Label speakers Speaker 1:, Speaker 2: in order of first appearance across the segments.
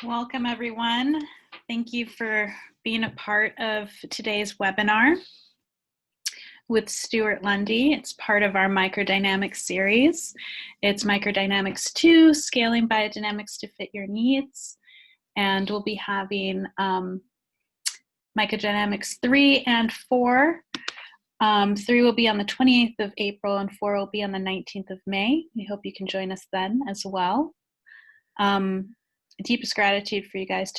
Speaker 1: Welcome, everyone. Thank you for being a part of today's webinar with Stewart Lundy. It's part of our Microdynamics series. It's Microdynamics 2, Scaling Biodynamics to Fit Your Needs. And we'll be having Microdynamics 3 and 4. 3 will be on the 28th of April and 4 will be on the 19th of May. We hope you can join us then as well. Deepest gratitude for you guys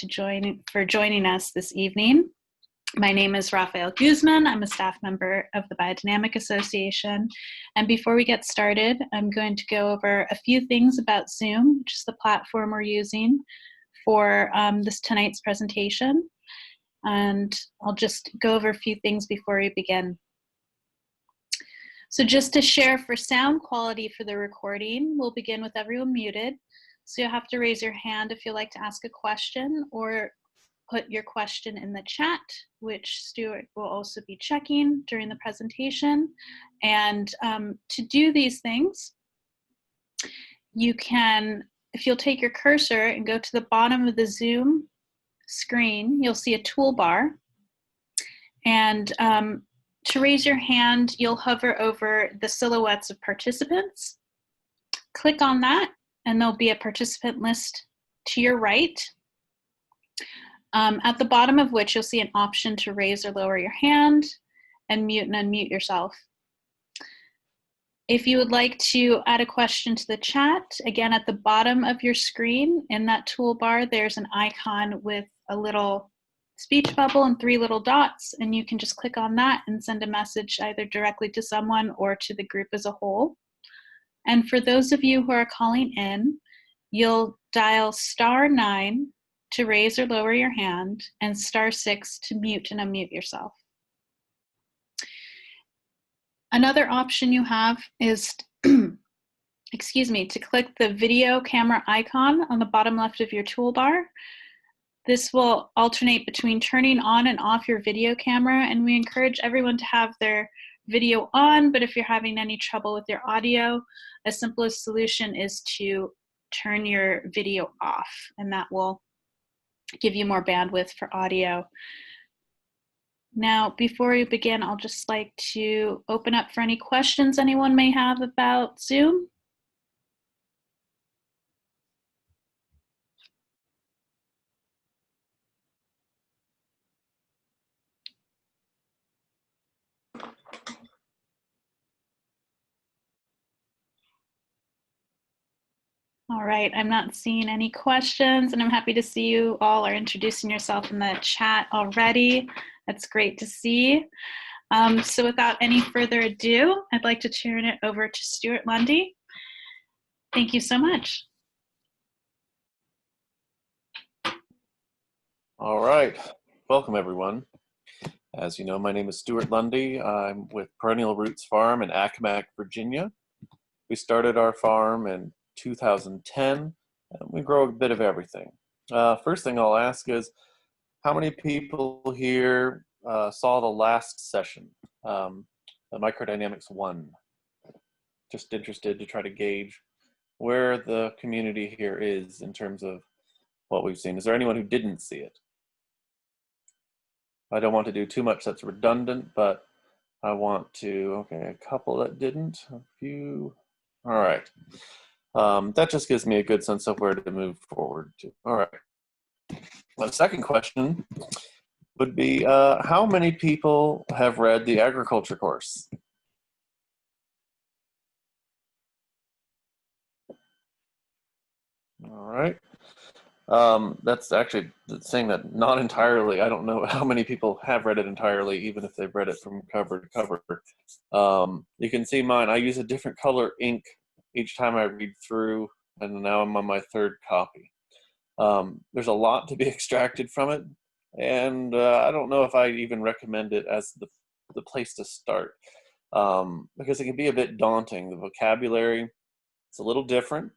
Speaker 1: for joining us this evening. My name is Rafael Guzman. I'm a staff member of the Biodynamic Association. And before we get started, I'm going to go over a few things about Zoom, which is the platform we're using for tonight's presentation. And I'll just go over a few things before we begin. So just to share for sound quality for the recording, we'll begin with everyone muted. So you'll have to raise your hand if you'd like to ask a question or put your question in the chat, which Stewart will also be checking during the presentation. And to do these things, you can, if you'll take your cursor and go to the bottom of the Zoom screen, you'll see a toolbar. And to raise your hand, you'll hover over the silhouettes of participants. Click on that, and there'll be a participant list to your right, at the bottom of which you'll see an option to raise or lower your hand and mute and unmute yourself. If you would like to add a question to the chat, again, at the bottom of your screen in that toolbar, there's an icon with a little speech bubble and 3 little dots, and you can just click on that and send a message either directly to someone or to the group as a whole. And for those of you who are calling in, you'll dial *9 to raise or lower your hand and *6 to mute and unmute yourself. Another option you have is, excuse me, to click the video camera icon on the bottom left of your toolbar. This will alternate between turning on and off your video camera, and we encourage everyone to have their video on, but if you're having any trouble with your audio, a simplest solution is to turn your video off, and that will give you more bandwidth for audio. Now, before we begin, I'll just like to open up for any questions anyone may have about Zoom. All right, I'm not seeing any questions, and I'm happy to see you all are introducing yourself in the chat already. That's great to see. So without any further ado, I'd like to turn it over to Stewart Lundy. Thank you so much.
Speaker 2: All right, welcome everyone. As you know, my name is Stewart Lundy. I'm with Perennial Roots Farm in Accomack, Virginia. We started our farm in 2010, and we grow a bit of everything. First thing I'll ask is, how many people here saw the last session, the Microdynamics 1? Just interested to try to gauge where the community here is in terms of what we've seen. Is there anyone who didn't see it? I don't want to do too much that's redundant, but I want to, okay, a couple that didn't, a few, all right. That just gives me a good sense of where to move forward to. All right. My second question would be, how many people have read the agriculture course? All right. That's actually saying that not entirely. I don't know how many people have read it entirely, even if they've read it from cover to cover. You can see mine. I use a different color ink each time I read through, and now I'm on my 3rd copy. There's a lot to be extracted from it, and I don't know if I'd even recommend it as the place to start, because it can be a bit daunting. The vocabulary, it's a little different.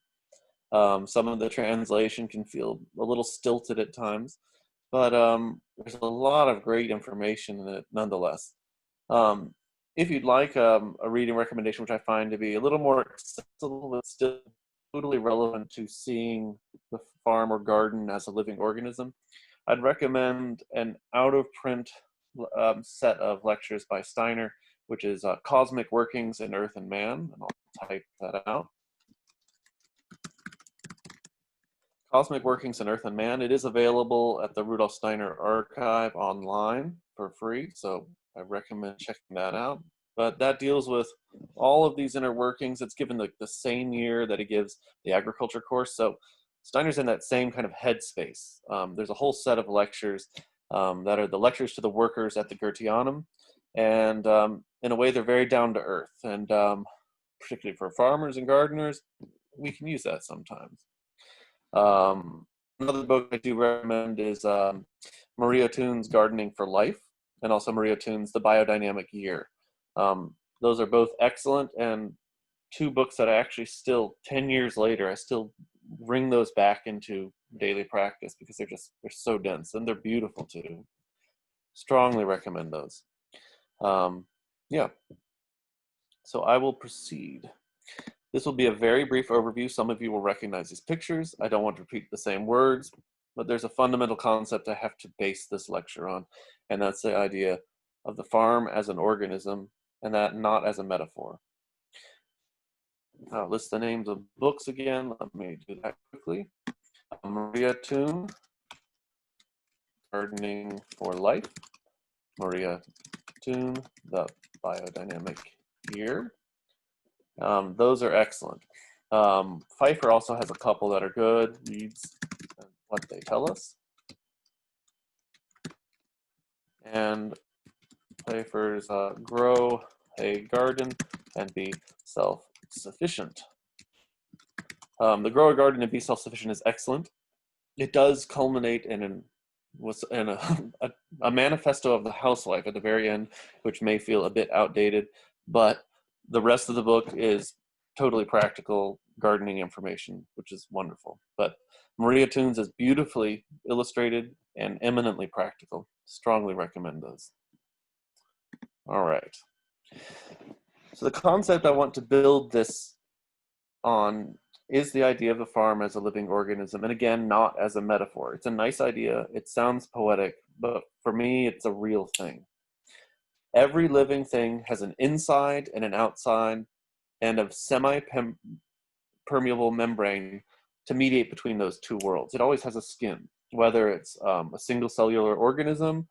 Speaker 2: Some of the translation can feel a little stilted at times, but there's a lot of great information in it nonetheless. If you'd like a reading recommendation, which I find to be a little more accessible but still totally relevant to seeing the farm or garden as a living organism, I'd recommend an out-of-print set of lectures by Steiner, which is Cosmic Workings in Earth and Man, and I'll type that out. Cosmic Workings in Earth and Man. It is available at the Rudolf Steiner Archive online for free, so I recommend checking that out. But that deals with all of these inner workings. It's given the same year that he gives the agriculture course, so Steiner's in that same kind of headspace. There's a whole set of lectures that are the lectures to the workers at the Goetheanum, and in a way they're very down to earth, and particularly for farmers and gardeners, we can use that sometimes. Another book I do recommend is Maria Thune's Gardening for Life, and also Maria Thune's The Biodynamic Year. Those are both excellent, and two books that I actually still, 10 years later, I still bring those back into daily practice because they're so dense, and they're beautiful too. Strongly recommend those. Yeah. So I will proceed. This will be a very brief overview. Some of you will recognize these pictures. I don't want to repeat the same words, but there's a fundamental concept I have to base this lecture on, and that's the idea of the farm as an organism, and that not as a metaphor. I'll list the names of books again. Let me do that quickly. Maria Thune, Gardening for Life. Maria Thune, The Biodynamic Year. Those are excellent. Pfeiffer also has a couple that are good. Reads What They Tell Us. And Pfeiffer's Grow a Garden and Be Self-Sufficient. The Grow a Garden and Be Self-Sufficient is excellent. It does culminate in a manifesto of the housewife at the very end, which may feel a bit outdated, but the rest of the book is totally practical gardening information, which is wonderful. But Maria Thune's is beautifully illustrated and eminently practical. Strongly recommend those. All right. So the concept I want to build this on is the idea of the farm as a living organism, and again, not as a metaphor. It's a nice idea. It sounds poetic, but for me, it's a real thing. Every living thing has an inside and an outside, and a semi-permeable membrane to mediate between those two worlds. It always has a skin, whether it's a single cellular organism,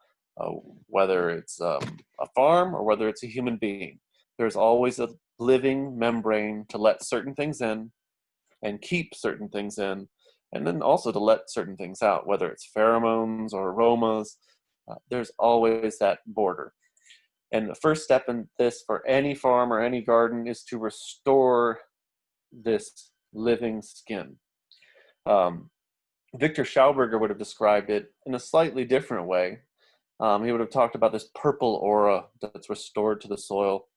Speaker 2: whether it's a farm, or whether it's a human being. There's always a living membrane to let certain things in and keep certain things in, and then also to let certain things out, whether it's pheromones or aromas. There's always that border. And the first step in this for any farm or any garden is to restore this living skin. Victor Schauberger would have described it in a slightly different way. He would have talked about this purple aura that's restored to the soil.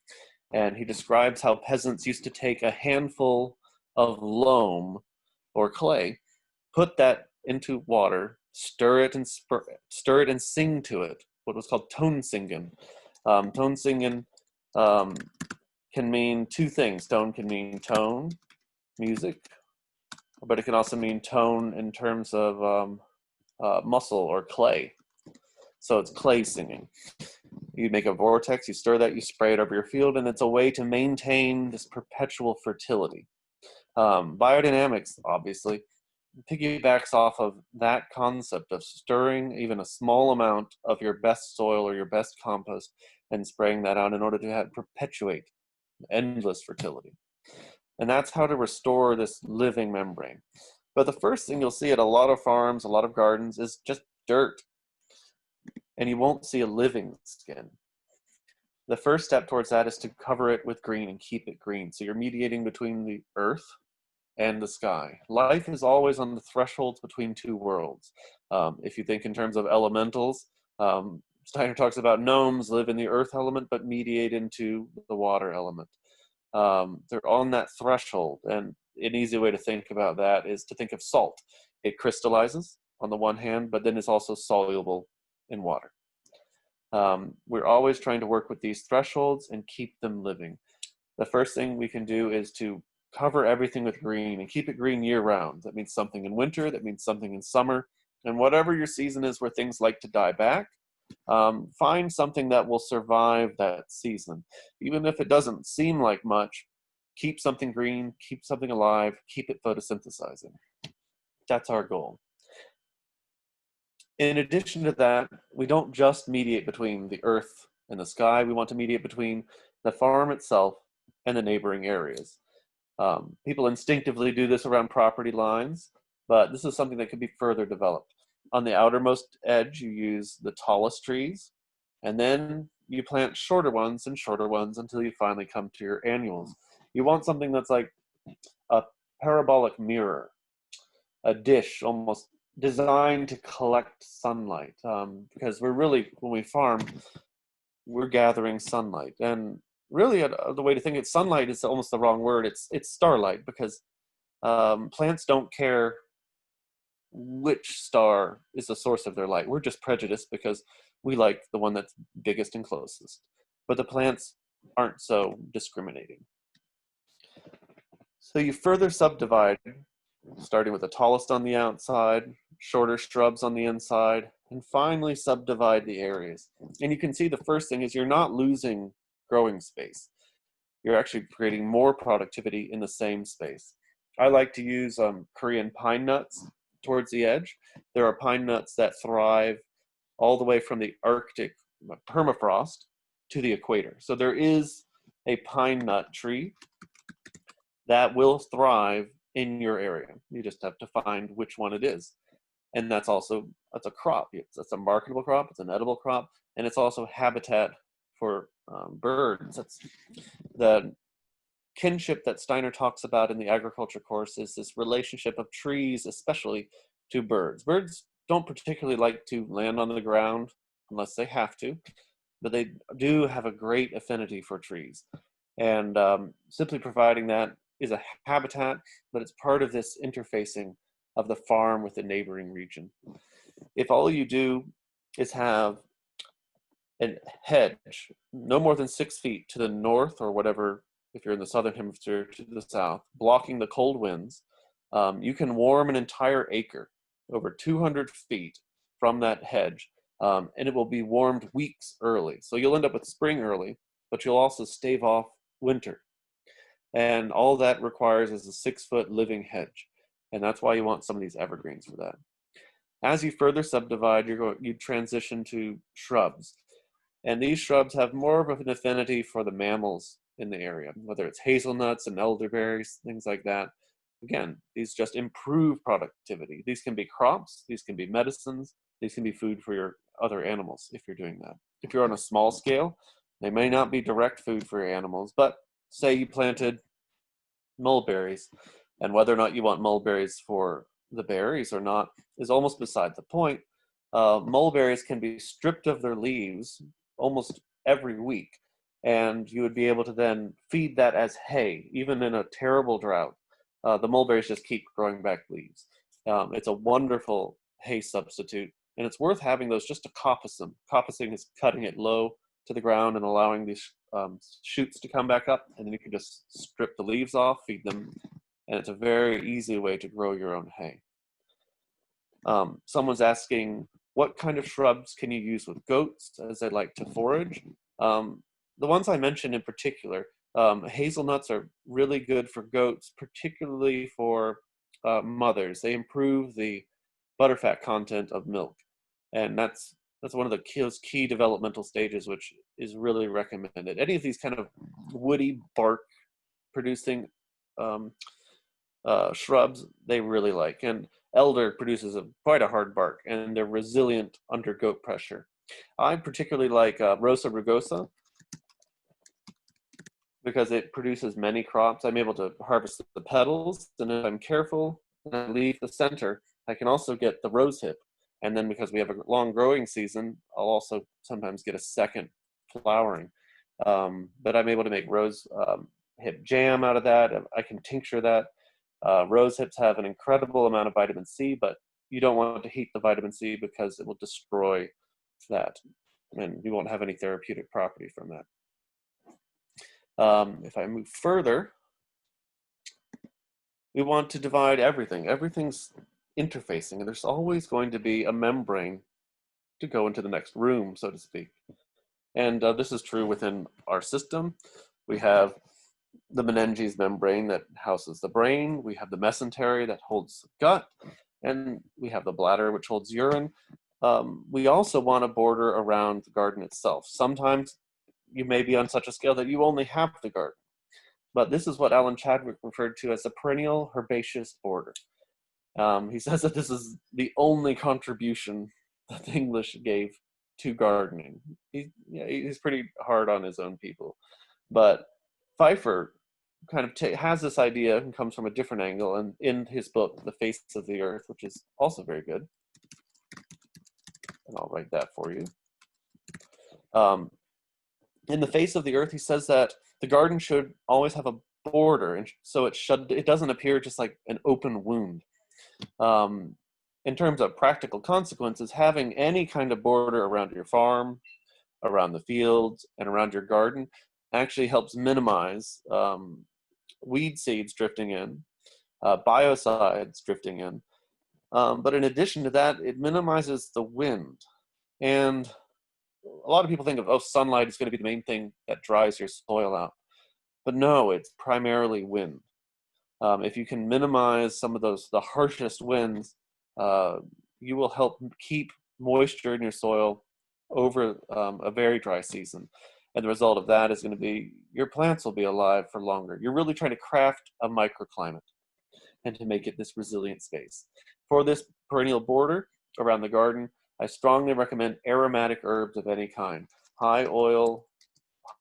Speaker 2: And he describes how peasants used to take a handful of loam or clay, put that into water, stir it and sing to it, what was called tonsingen. Tonsingen can mean two things. Tone can mean tone, music, but it can also mean tone in terms of muscle or clay. So it's clay singing. You make a vortex, you stir that, you spray it over your field, and it's a way to maintain this perpetual fertility. Biodynamics, obviously, piggybacks off of that concept of stirring even a small amount of your best soil or your best compost and spraying that out in order to perpetuate endless fertility. And that's how to restore this living membrane. But the first thing you'll see at a lot of farms, a lot of gardens, is just dirt. And you won't see a living skin. The first step towards that is to cover it with green and keep it green. So you're mediating between the earth and the sky. Life is always on the thresholds between two worlds. If you think in terms of elementals, Steiner talks about gnomes live in the earth element but mediate into the water element. They're on that threshold, and an easy way to think about that is to think of salt. It crystallizes on the one hand, but then it's also soluble in water. We're always trying to work with these thresholds and keep them living. The first thing we can do is to cover everything with green and keep it green year round. That means something in winter, that means something in summer, and whatever your season is where things like to die back, find something that will survive that season. Even if it doesn't seem like much, keep something green, keep something alive, keep it photosynthesizing. That's our goal. In addition to that, we don't just mediate between the earth and the sky. We want to mediate between the farm itself and the neighboring areas. People instinctively do this around property lines, but this is something that could be further developed. On the outermost edge, you use the tallest trees, and then you plant shorter ones and shorter ones until you finally come to your annuals. You want something that's like a parabolic mirror, a dish almost designed to collect sunlight, because we're really, when we farm, we're gathering sunlight. And really, the way to think it, sunlight is almost the wrong word. It's starlight, because plants don't care which star is the source of their light. We're just prejudiced because we like the one that's biggest and closest. But the plants aren't so discriminating. So you further subdivide, starting with the tallest on the outside, shorter shrubs on the inside, and finally subdivide the areas. And you can see the first thing is you're not losing growing space. You're actually creating more productivity in the same space. I like to use Korean pine nuts towards the edge. There are pine nuts that thrive all the way from the Arctic permafrost to the equator. So there is a pine nut tree that will thrive in your area. You just have to find which one it is. And that's a crop. It's a marketable crop, it's an edible crop, and it's also habitat for birds. That's the kinship that Steiner talks about in the agriculture course, is this relationship of trees, especially to birds. Birds don't particularly like to land on the ground unless they have to, but they do have a great affinity for trees. And simply providing that is a habitat, but it's part of this interfacing of the farm with the neighboring region. If all you do is have a hedge no more than 6 feet to the north, or whatever, if you're in the southern hemisphere, to the south, blocking the cold winds, you can warm an entire acre over 200 feet from that hedge, and it will be warmed weeks early. So you'll end up with spring early, but you'll also stave off winter. And all that requires is a 6-foot living hedge. And that's why you want some of these evergreens for that. As you further subdivide, you transition to shrubs. And these shrubs have more of an affinity for the mammals in the area, whether it's hazelnuts and elderberries, things like that. Again, these just improve productivity. These can be crops, these can be medicines, these can be food for your other animals if you're doing that. If you're on a small scale, they may not be direct food for your animals, but say you planted mulberries, and whether or not you want mulberries for the berries or not is almost beside the point. Mulberries can be stripped of their leaves almost every week, and you would be able to then feed that as hay, even in a terrible drought. The mulberries just keep growing back leaves. It's a wonderful hay substitute, and it's worth having those just to coppice them. Coppicing is cutting it low to the ground and allowing these shoots to come back up, and then you can just strip the leaves off, feed them, and it's a very easy way to grow your own hay. Someone's asking, what kind of shrubs can you use with goats as they like to forage? The ones I mentioned in particular, hazelnuts are really good for goats, particularly for mothers. They improve the butterfat content of milk, and that's one of the key developmental stages, which is really recommended. Any of these kind of woody bark producing shrubs, they really like. And elder produces quite a hard bark, and they're resilient under goat pressure. I particularly like Rosa rugosa because it produces many crops. I'm able to harvest the petals, and if I'm careful and I leave the center, I can also get the rose hip. And then because we have a long growing season, I'll also sometimes get a second flowering. But I'm able to make rose hip jam out of that. I can tincture that. Rose hips have an incredible amount of vitamin C, but you don't want to heat the vitamin C because it will destroy that, and you won't have any therapeutic property from that. If I move further, we want to divide everything. Everything's interfacing, and there's always going to be a membrane to go into the next room, so to speak. And this is true within our system. We have the meninges membrane that houses the brain. We have the mesentery that holds the gut. And we have the bladder, which holds urine. We also want a border around the garden itself. Sometimes you may be on such a scale that you only have the garden. But this is what Alan Chadwick referred to as a perennial herbaceous border. He says that this is the only contribution that the English gave to gardening. He's pretty hard on his own people. But Pfeiffer kind of has this idea and comes from a different angle, and in his book, The Face of the Earth, which is also very good, and I'll write that for you. In The Face of the Earth, he says that the garden should always have a border, and so it doesn't appear just like an open wound. In terms of practical consequences, having any kind of border around your farm, around the fields, and around your garden actually helps minimize weed seeds drifting in, biocides drifting in. But in addition to that, it minimizes the wind. And a lot of people think of, oh, sunlight is going to be the main thing that dries your soil out. But no, it's primarily wind. If you can minimize some of the harshest winds, you will help keep moisture in your soil over a very dry season. And the result of that is going to be your plants will be alive for longer. You're really trying to craft a microclimate and to make it this resilient space. For this perennial border around the garden, I strongly recommend aromatic herbs of any kind. High oil,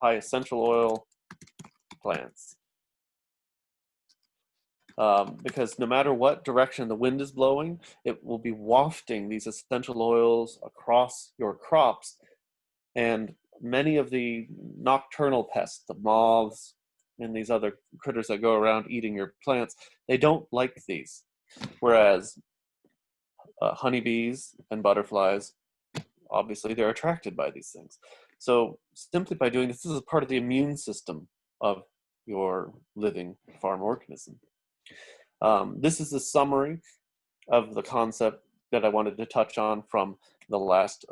Speaker 2: high essential oil plants. Because no matter what direction the wind is blowing, it will be wafting these essential oils across your crops. And many of the nocturnal pests, the moths and these other critters that go around eating your plants, they don't like these. Whereas honeybees and butterflies, obviously they're attracted by these things. So simply by doing this, this is part of the immune system of your living farm organism. This is a summary of the concept that I wanted to touch on from the last,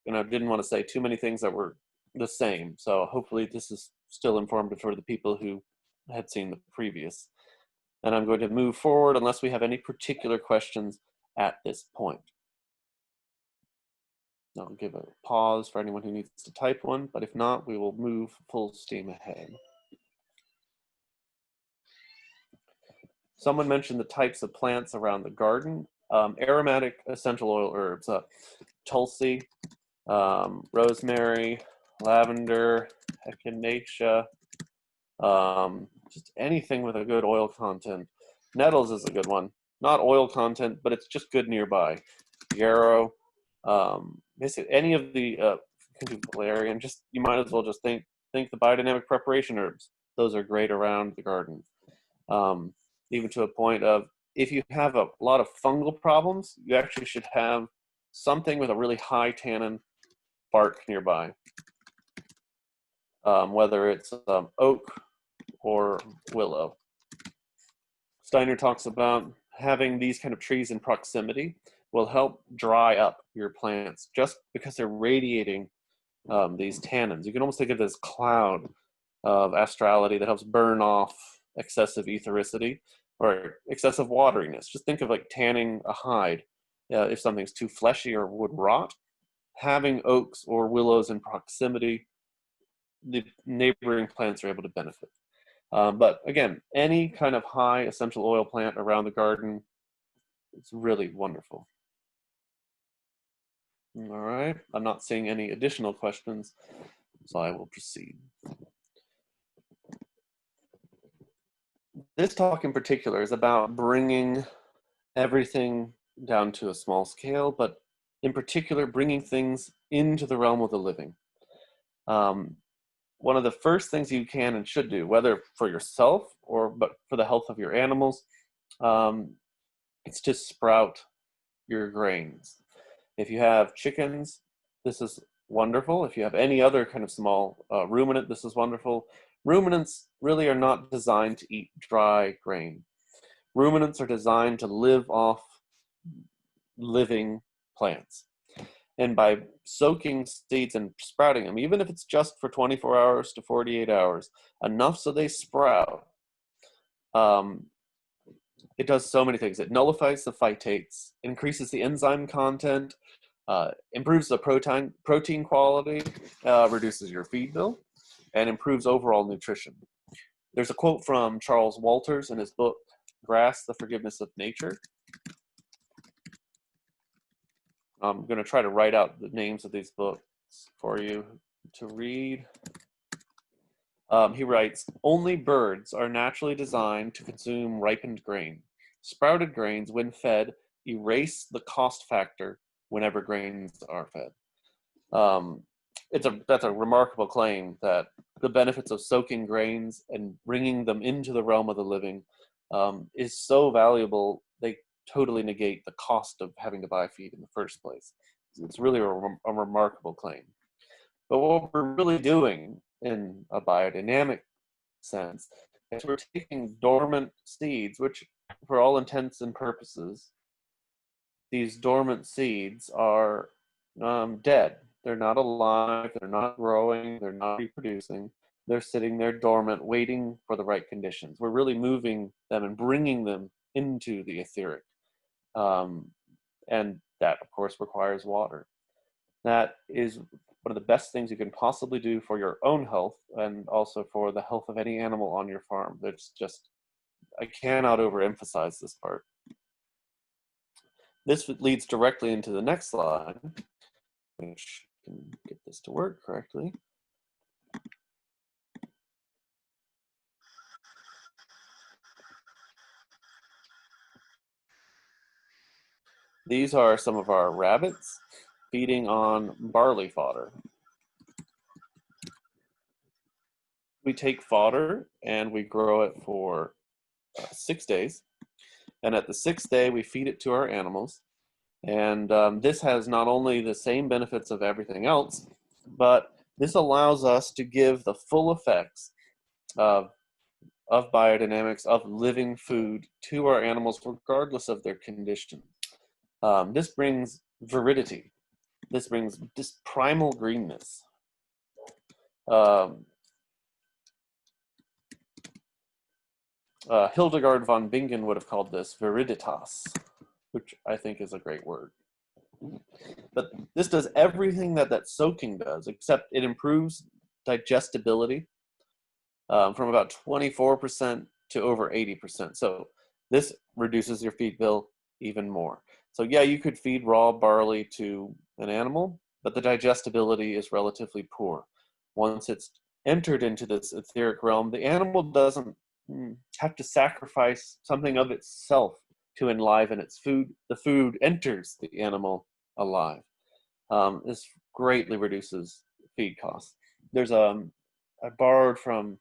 Speaker 2: and I didn't want to say too many things that were the same. So hopefully this is still informative for the people who had seen the previous. And I'm going to move forward unless we have any particular questions at this point. I'll give a pause for anyone who needs to type one, but if not, we will move full steam ahead. Someone mentioned the types of plants around the garden. Aromatic essential oil herbs, tulsi, rosemary, lavender, echinacea, just anything with a good oil content. Nettles is a good one. Not oil content, but it's just good nearby. Yarrow, basically any of the valerian. Just you might as well just think the biodynamic preparation herbs. Those are great around the garden. Even to a point of if you have a lot of fungal problems, you actually should have something with a really high tannin bark nearby. Whether it's oak or willow. Steiner talks about having these kind of trees in proximity will help dry up your plants just because they're radiating these tannins. You can almost think of this cloud of astrality that helps burn off excessive ethericity or excessive wateriness. Just think of like tanning a hide. If something's too fleshy or would rot, having oaks or willows in proximity, the neighboring plants are able to benefit. But again, any kind of high essential oil plant around the garden, it's really wonderful. All right, I'm not seeing any additional questions, so I will proceed. This talk in particular is about bringing everything down to a small scale, but in particular, bringing things into the realm of the living. One of the first things you can and should do, whether for yourself but for the health of your animals, it's to sprout your grains. If you have chickens, this is wonderful. If you have any other kind of small ruminant, this is wonderful. Ruminants really are not designed to eat dry grain. Ruminants are designed to live off living plants. And by soaking seeds and sprouting them, even if it's just for 24 hours to 48 hours, enough so they sprout, it does so many things. It nullifies the phytates, increases the enzyme content, improves the protein quality, reduces your feed bill, and improves overall nutrition. There's a quote from Charles Walters in his book, Grass, the Forgiveness of Nature. I'm going to try to write out the names of these books for you to read. He writes, "Only birds are naturally designed to consume ripened grain. Sprouted grains, when fed, erase the cost factor whenever grains are fed." That's a remarkable claim, that the benefits of soaking grains and bringing them into the realm of the living is so valuable, they totally negate the cost of having to buy feed in the first place. It's really a remarkable claim. But what we're really doing in a biodynamic sense is we're taking dormant seeds, which for all intents and purposes, these dormant seeds are dead. They're not alive, they're not growing, they're not reproducing. They're sitting there dormant, waiting for the right conditions. We're really moving them and bringing them into the etheric. And that, of course, requires water. That is one of the best things you can possibly do for your own health, and also for the health of any animal on your farm. That's just, I cannot overemphasize this part. This leads directly into the next slide, which can get this to work correctly. These are some of our rabbits feeding on barley fodder. We take fodder and we grow it for 6 days. And at the 6th day, we feed it to our animals. And this has not only the same benefits of everything else, but this allows us to give the full effects of biodynamics, of living food, to our animals, regardless of their condition. This brings viridity. This brings this primal greenness. Hildegard von Bingen would have called this viriditas, which I think is a great word. But this does everything that soaking does, except it improves digestibility from about 24% to over 80%. So this reduces your feed bill even more. So yeah, you could feed raw barley to an animal, but the digestibility is relatively poor. Once it's entered into this etheric realm, the animal doesn't have to sacrifice something of itself to enliven its food. The food enters the animal alive. This greatly reduces feed costs. There's I borrowed from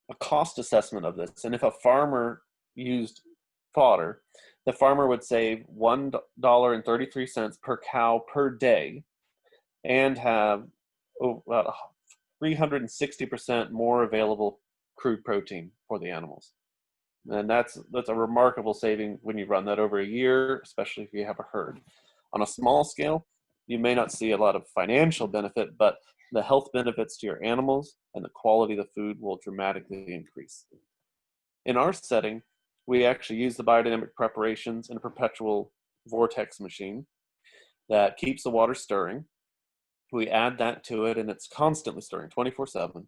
Speaker 2: a cost assessment of this, and if a farmer used fodder, the farmer would save $1.33 per cow per day, and have about 360% more available crude protein for the animals. And that's a remarkable saving when you run that over a year, especially if you have a herd. On a small scale, you may not see a lot of financial benefit, but the health benefits to your animals and the quality of the food will dramatically increase. In our setting, we actually use the biodynamic preparations in a perpetual vortex machine that keeps the water stirring. We add that to it, and it's constantly stirring 24/7.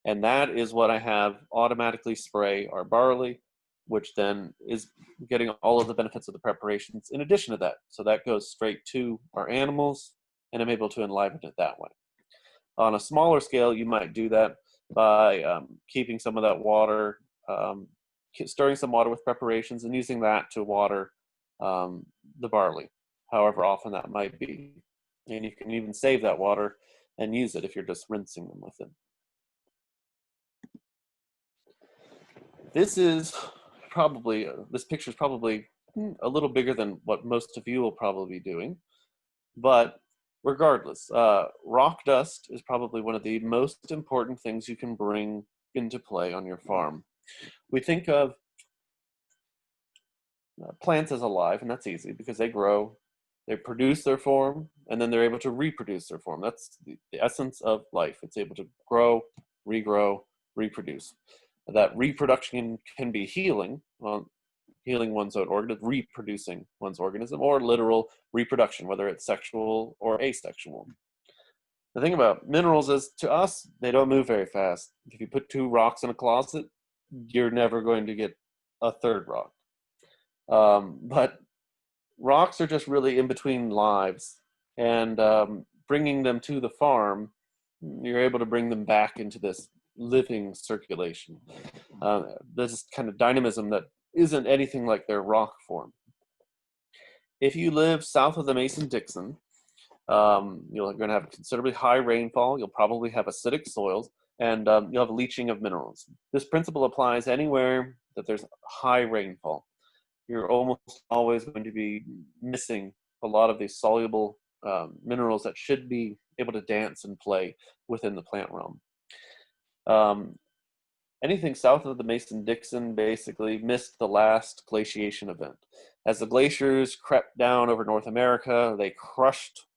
Speaker 2: And that is what I have automatically spray our barley, which then is getting all of the benefits of the preparations in addition to that. So that goes straight to our animals, and I'm able to enliven it that way. On a smaller scale, you might do that by keeping some of that water, stirring some water with preparations, and using that to water the barley, however often that might be. And you can even save that water and use it if you're just rinsing them with it. This picture is probably a little bigger than what most of you will probably be doing, but regardless, rock dust is probably one of the most important things you can bring into play on your farm. We think of plants as alive, and that's easy because they grow, they produce their form, and then they're able to reproduce their form. That's the essence of life. It's able to grow, regrow, reproduce. That reproduction can be healing, healing one's own organism, reproducing one's organism, or literal reproduction, whether it's sexual or asexual. The thing about minerals is, to us, they don't move very fast. If you put 2 rocks in a closet, you're never going to get a third rock. But rocks are just really in between lives, and bringing them to the farm, you're able to bring them back into this living circulation. This kind of dynamism that isn't anything like their rock form. If you live south of the Mason-Dixon, you're going to have considerably high rainfall. You'll probably have acidic soils, and you'll have leaching of minerals. This principle applies anywhere that there's high rainfall. You're almost always going to be missing a lot of these soluble minerals that should be able to dance and play within the plant realm. Anything south of the Mason-Dixon basically missed the last glaciation event. As the glaciers crept down over North America, they crushed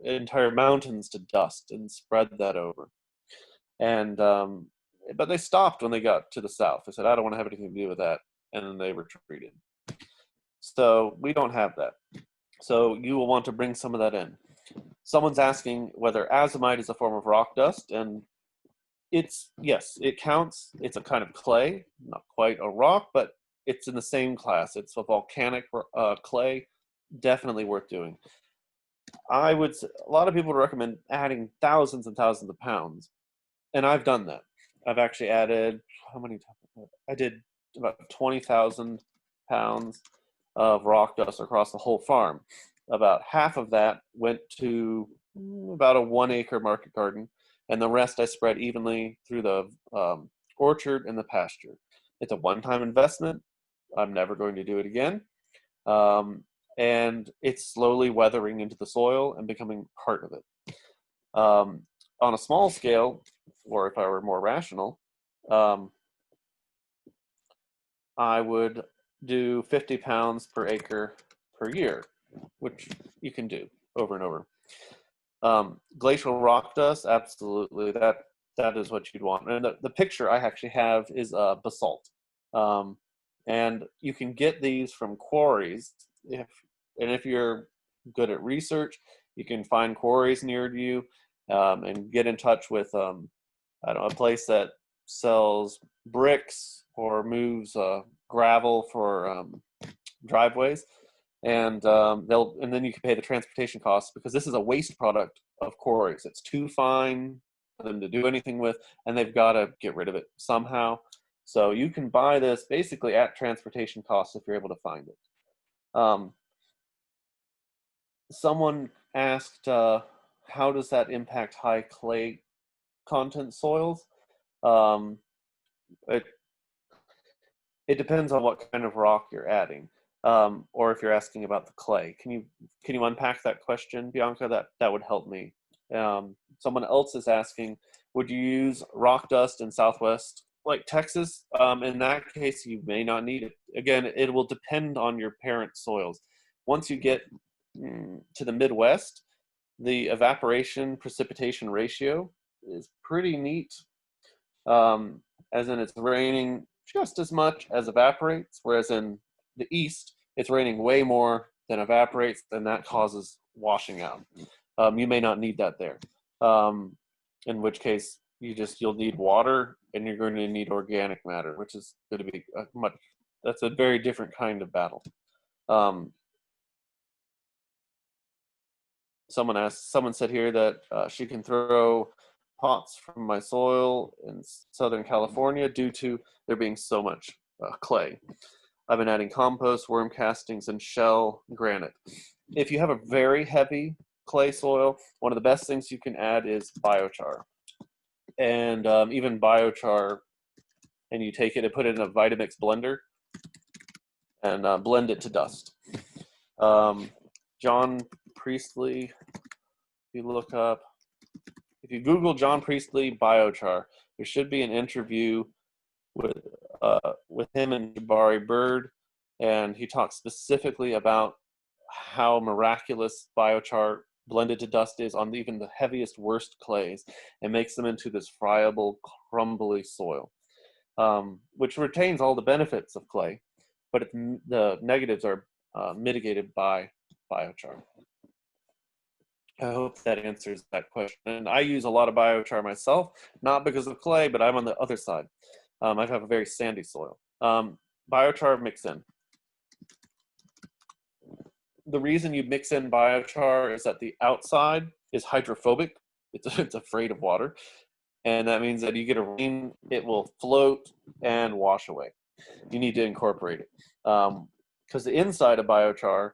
Speaker 2: entire mountains to dust and spread that over. And but they stopped when they got to the south. They said, I don't want to have anything to do with that. And then they retreated. So we don't have that. So you will want to bring some of that in. Someone's asking whether azomite is a form of rock dust, and yes, it counts. It's a kind of clay, not quite a rock, but it's in the same class. It's a volcanic clay, definitely worth doing. A lot of people recommend adding thousands and thousands of pounds, and I've done that. I've actually added, how many times? I did about 20,000 pounds of rock dust across the whole farm. About half of that went to about a 1 acre market garden, and the rest I spread evenly through the orchard and the pasture. It's a one-time investment. I'm never going to do it again. And it's slowly weathering into the soil and becoming part of it. On a small scale, or if I were more rational, I would do 50 pounds per acre per year, which you can do over and over. Glacial rock dust, absolutely, that is what you'd want. And the picture I actually have is basalt. And you can get these from quarries. If you're good at research, you can find quarries near you and get in touch with a place that sells bricks or moves gravel for driveways, and then you can pay the transportation costs, because this is a waste product of quarries. It's too fine for them to do anything with, and they've got to get rid of it somehow. So you can buy this basically at transportation costs if you're able to find it. Someone asked, how does that impact high clay content soils? It depends on what kind of rock you're adding, or if you're asking about the clay. Can you unpack that question, Bianca? That would help me. Someone else is asking, would you use rock dust in Southwest, like Texas? In that case, you may not need it. Again, it will depend on your parent soils. Once you get to the Midwest, the evaporation precipitation ratio is pretty neat. As in, it's raining just as much as evaporates, whereas in the East, it's raining way more than evaporates, and that causes washing out. You may not need that there, in which case you'll need water, and you're going to need organic matter, which is going to be that's a very different kind of battle. Someone said here that she can throw pots from my soil in Southern California due to there being so much clay. I've been adding compost, worm castings, and shell granite. If you have a very heavy clay soil, one of the best things you can add is biochar. And even biochar, and you take it and put it in a Vitamix blender and blend it to dust. John Priestley, if you Google John Priestley biochar, there should be an interview with him and Jabari Bird. And he talks specifically about how miraculous biochar blended to dust is on even the heaviest, worst clays, and makes them into this friable, crumbly soil, which retains all the benefits of clay, but the negatives are mitigated by biochar. I hope that answers that question. And I use a lot of biochar myself, not because of clay, but I'm on the other side. I have a very sandy soil. Biochar mix in. The reason you mix in biochar is that the outside is hydrophobic. It's afraid of water. And that means that you get a rain, it will float and wash away. You need to incorporate it. Because the inside of biochar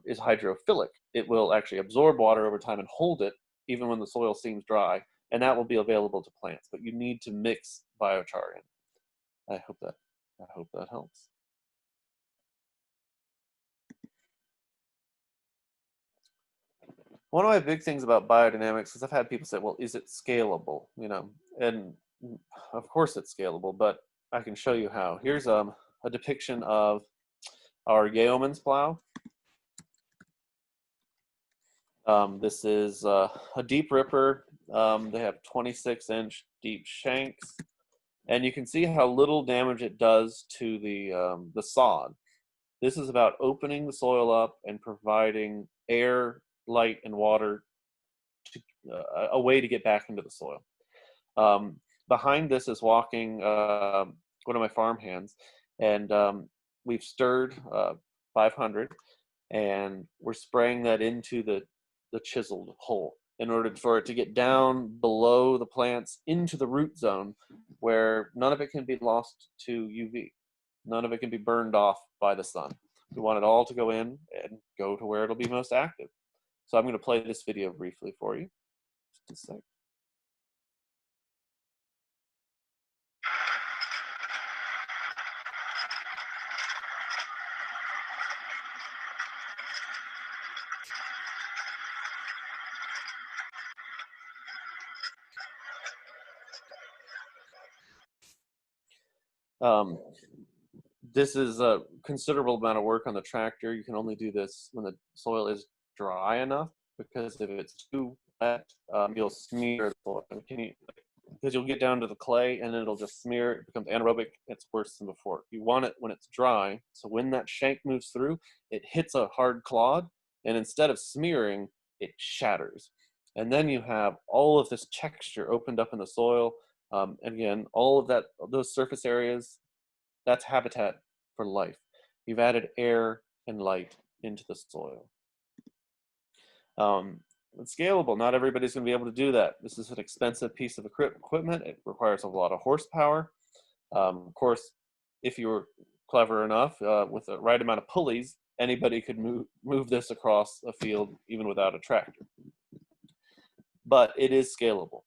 Speaker 2: is hydrophilic. It will actually absorb water over time and hold it even when the soil seems dry. And that will be available to plants. But you need to mix biochar in. I hope that helps. One of my big things about biodynamics is I've had people say, well, is it scalable? You know, and of course it's scalable, but I can show you how. Here's a depiction of our yeoman's plow. This is a deep ripper. They have 26-inch deep shanks, and you can see how little damage it does to the sod. This is about opening the soil up and providing air, light, and water, a way to get back into the soil. Behind this is walking one of my farm hands, and we've stirred 500, and we're spraying that into the chiseled hole in order for it to get down below the plants into the root zone, where none of it can be lost to UV. None of it can be burned off by the sun. We want it all to go in and go to where it'll be most active. So I'm going to play this video briefly for you. Just a sec. This is a considerable amount of work on the tractor. You can only do this when the soil is dry enough, because if it's too wet, you'll smear the soil. Because you'll get down to the clay and it'll just smear, it becomes anaerobic, it's worse than before. You want it when it's dry, so when that shank moves through, it hits a hard clod, and instead of smearing, it shatters. And then you have all of this texture opened up in the soil. And again, all of that, those surface areas, that's habitat for life. You've added air and light into the soil. It's scalable. Not everybody's going to be able to do that. This is an expensive piece of equipment. It requires a lot of horsepower. Of course, if you were clever enough, with the right amount of pulleys, anybody could move this across a field even without a tractor. But it is scalable.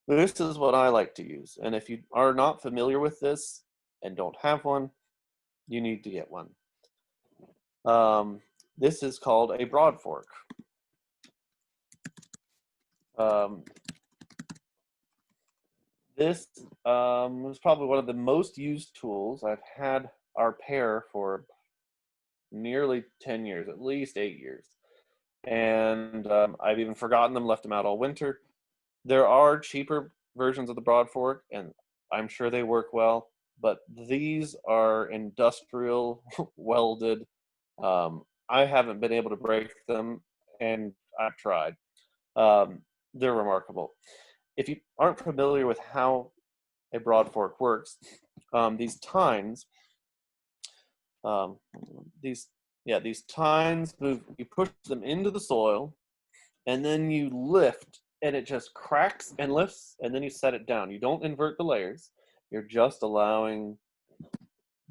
Speaker 2: This is what I like to use. And if you are not familiar with this and don't have one, you need to get one. This is called a broad fork. This is probably one of the most used tools. I've had our pair for nearly 10 years, at least 8 years. And I've even forgotten them, left them out all winter. There are cheaper versions of the broad fork, and I'm sure they work well, but these are industrial welded. I haven't been able to break them, and I've tried. They're remarkable. If you aren't familiar with how a broad fork works, these tines, these tines move, you push them into the soil, and then you lift, and it just cracks and lifts, and then you set it down. You don't invert the layers. You're just allowing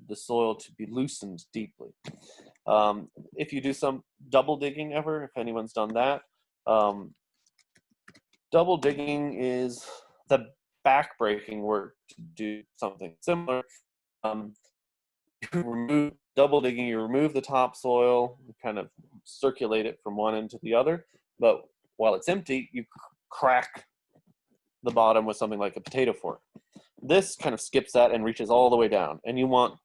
Speaker 2: the soil to be loosened deeply. If you do some double digging ever, if anyone's done that, double digging is the back-breaking work to do something similar. You remove double digging, you remove the topsoil, you kind of circulate it from one end to the other, but while it's empty, you crack the bottom with something like a potato fork. This kind of skips that and reaches all the way down, and you want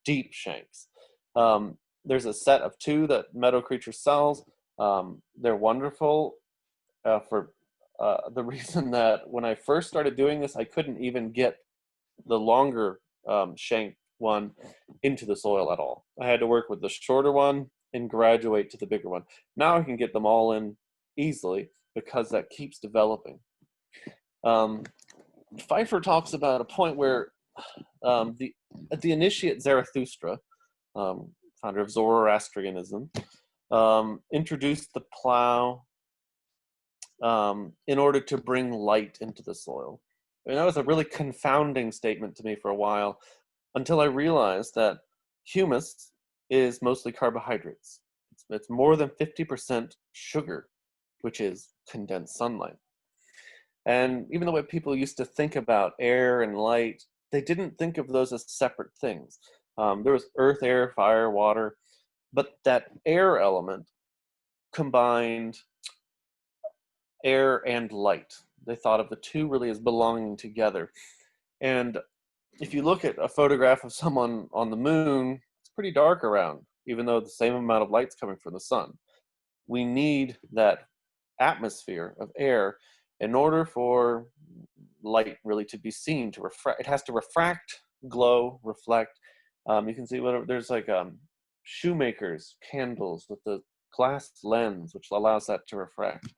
Speaker 2: deep shanks. There's a set of 2 that Meadow Creature sells. They're wonderful for the reason that when I first started doing this, I couldn't even get the longer shank one into the soil at all. I had to work with the shorter one and graduate to the bigger one. Now I can get them all in easily because that keeps developing. Pfeiffer talks about a point where the initiate Zarathustra, founder of Zoroastrianism, introduced the plow in order to bring light into the soil. And that was a really confounding statement to me for a while, until I realized that humus is mostly carbohydrates. It's more than 50% sugar, which is condensed sunlight. And even the way people used to think about air and light, they didn't think of those as separate things. There was earth, air, fire, water, but that air element combined air and light. They thought of the 2 really as belonging together. And if you look at a photograph of someone on the moon, it's pretty dark around, even though the same amount of light's coming from the sun. We need that atmosphere of air in order for light really to be seen, to refract. It has to refract, glow, reflect. You can see there's like shoemakers, candles with the glass lens, which allows that to refract.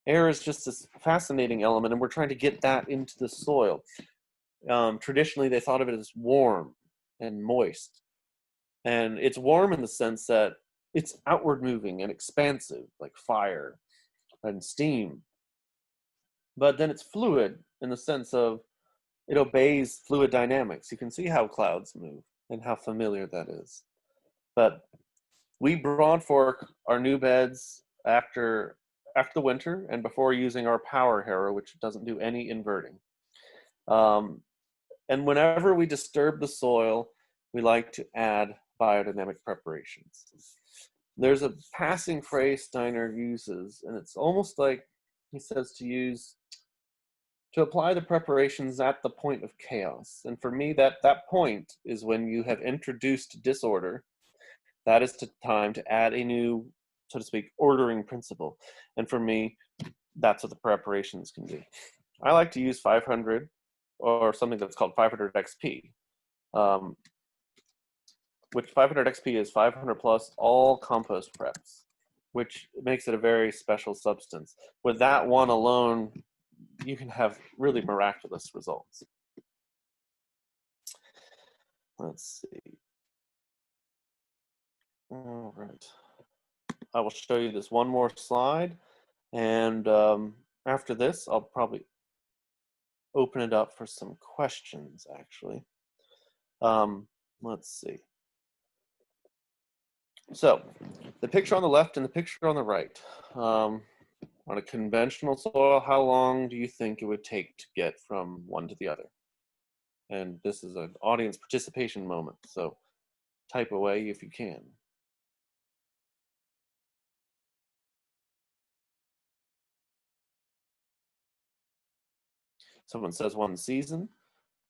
Speaker 2: Air is just this fascinating element, and we're trying to get that into the soil. Traditionally, they thought of it as warm and moist. And it's warm in the sense that it's outward moving and expansive, like fire and steam. But then it's fluid in the sense of it obeys fluid dynamics. You can see how clouds move and how familiar that is. But we broadfork our new beds after the winter and before using our power harrow, which doesn't do any inverting. And whenever we disturb the soil, we like to add biodynamic preparations. There's a passing phrase Steiner uses, and it's almost like he says to apply the preparations at the point of chaos. And for me, that point is when you have introduced disorder. That is the time to add a new, so to speak, ordering principle. And for me, that's what the preparations can be. I like to use 500 or something that's called 500 XP, which 500 XP is 500 plus all compost preps, which makes it a very special substance. With that one alone, you can have really miraculous results. Let's see. All right. I will show you this one more slide, and after this, I'll probably open it up for some questions, actually. Let's see. So, the picture on the left and the picture on the right. On a conventional soil, how long do you think it would take to get from one to the other? And this is an audience participation moment, so type away if you can. Someone says 1 season.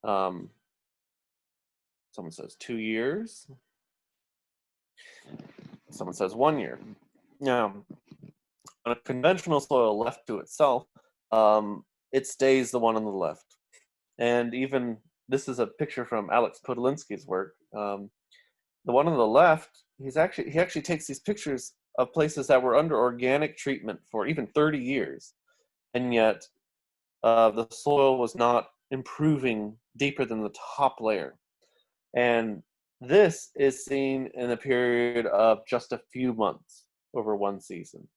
Speaker 2: Someone says 2 years. Someone says 1 year. Now, on a conventional soil left to itself, it stays the one on the left. And even, this is a picture from Alex Podolinsky's work. The one on the left, he actually takes these pictures of places that were under organic treatment for even 30 years. And yet, the soil was not improving deeper than the top layer. And this is seen in a period of just a few months over 1 season.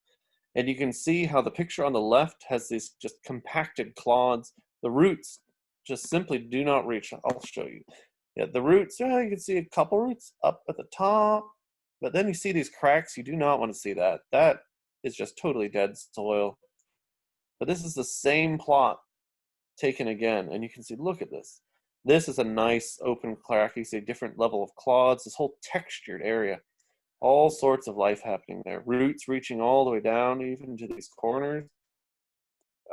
Speaker 2: And you can see how the picture on the left has these just compacted clods. The roots just simply do not reach. I'll show you. Yeah, the roots, you can see a couple roots up at the top, but then you see these cracks. You do not want to see that. That is just totally dead soil. But this is the same plot taken again, and you can see, look at this. This is a nice open crack. You see a different level of clods, this whole textured area. All sorts of life happening there. Roots reaching all the way down, even to these corners.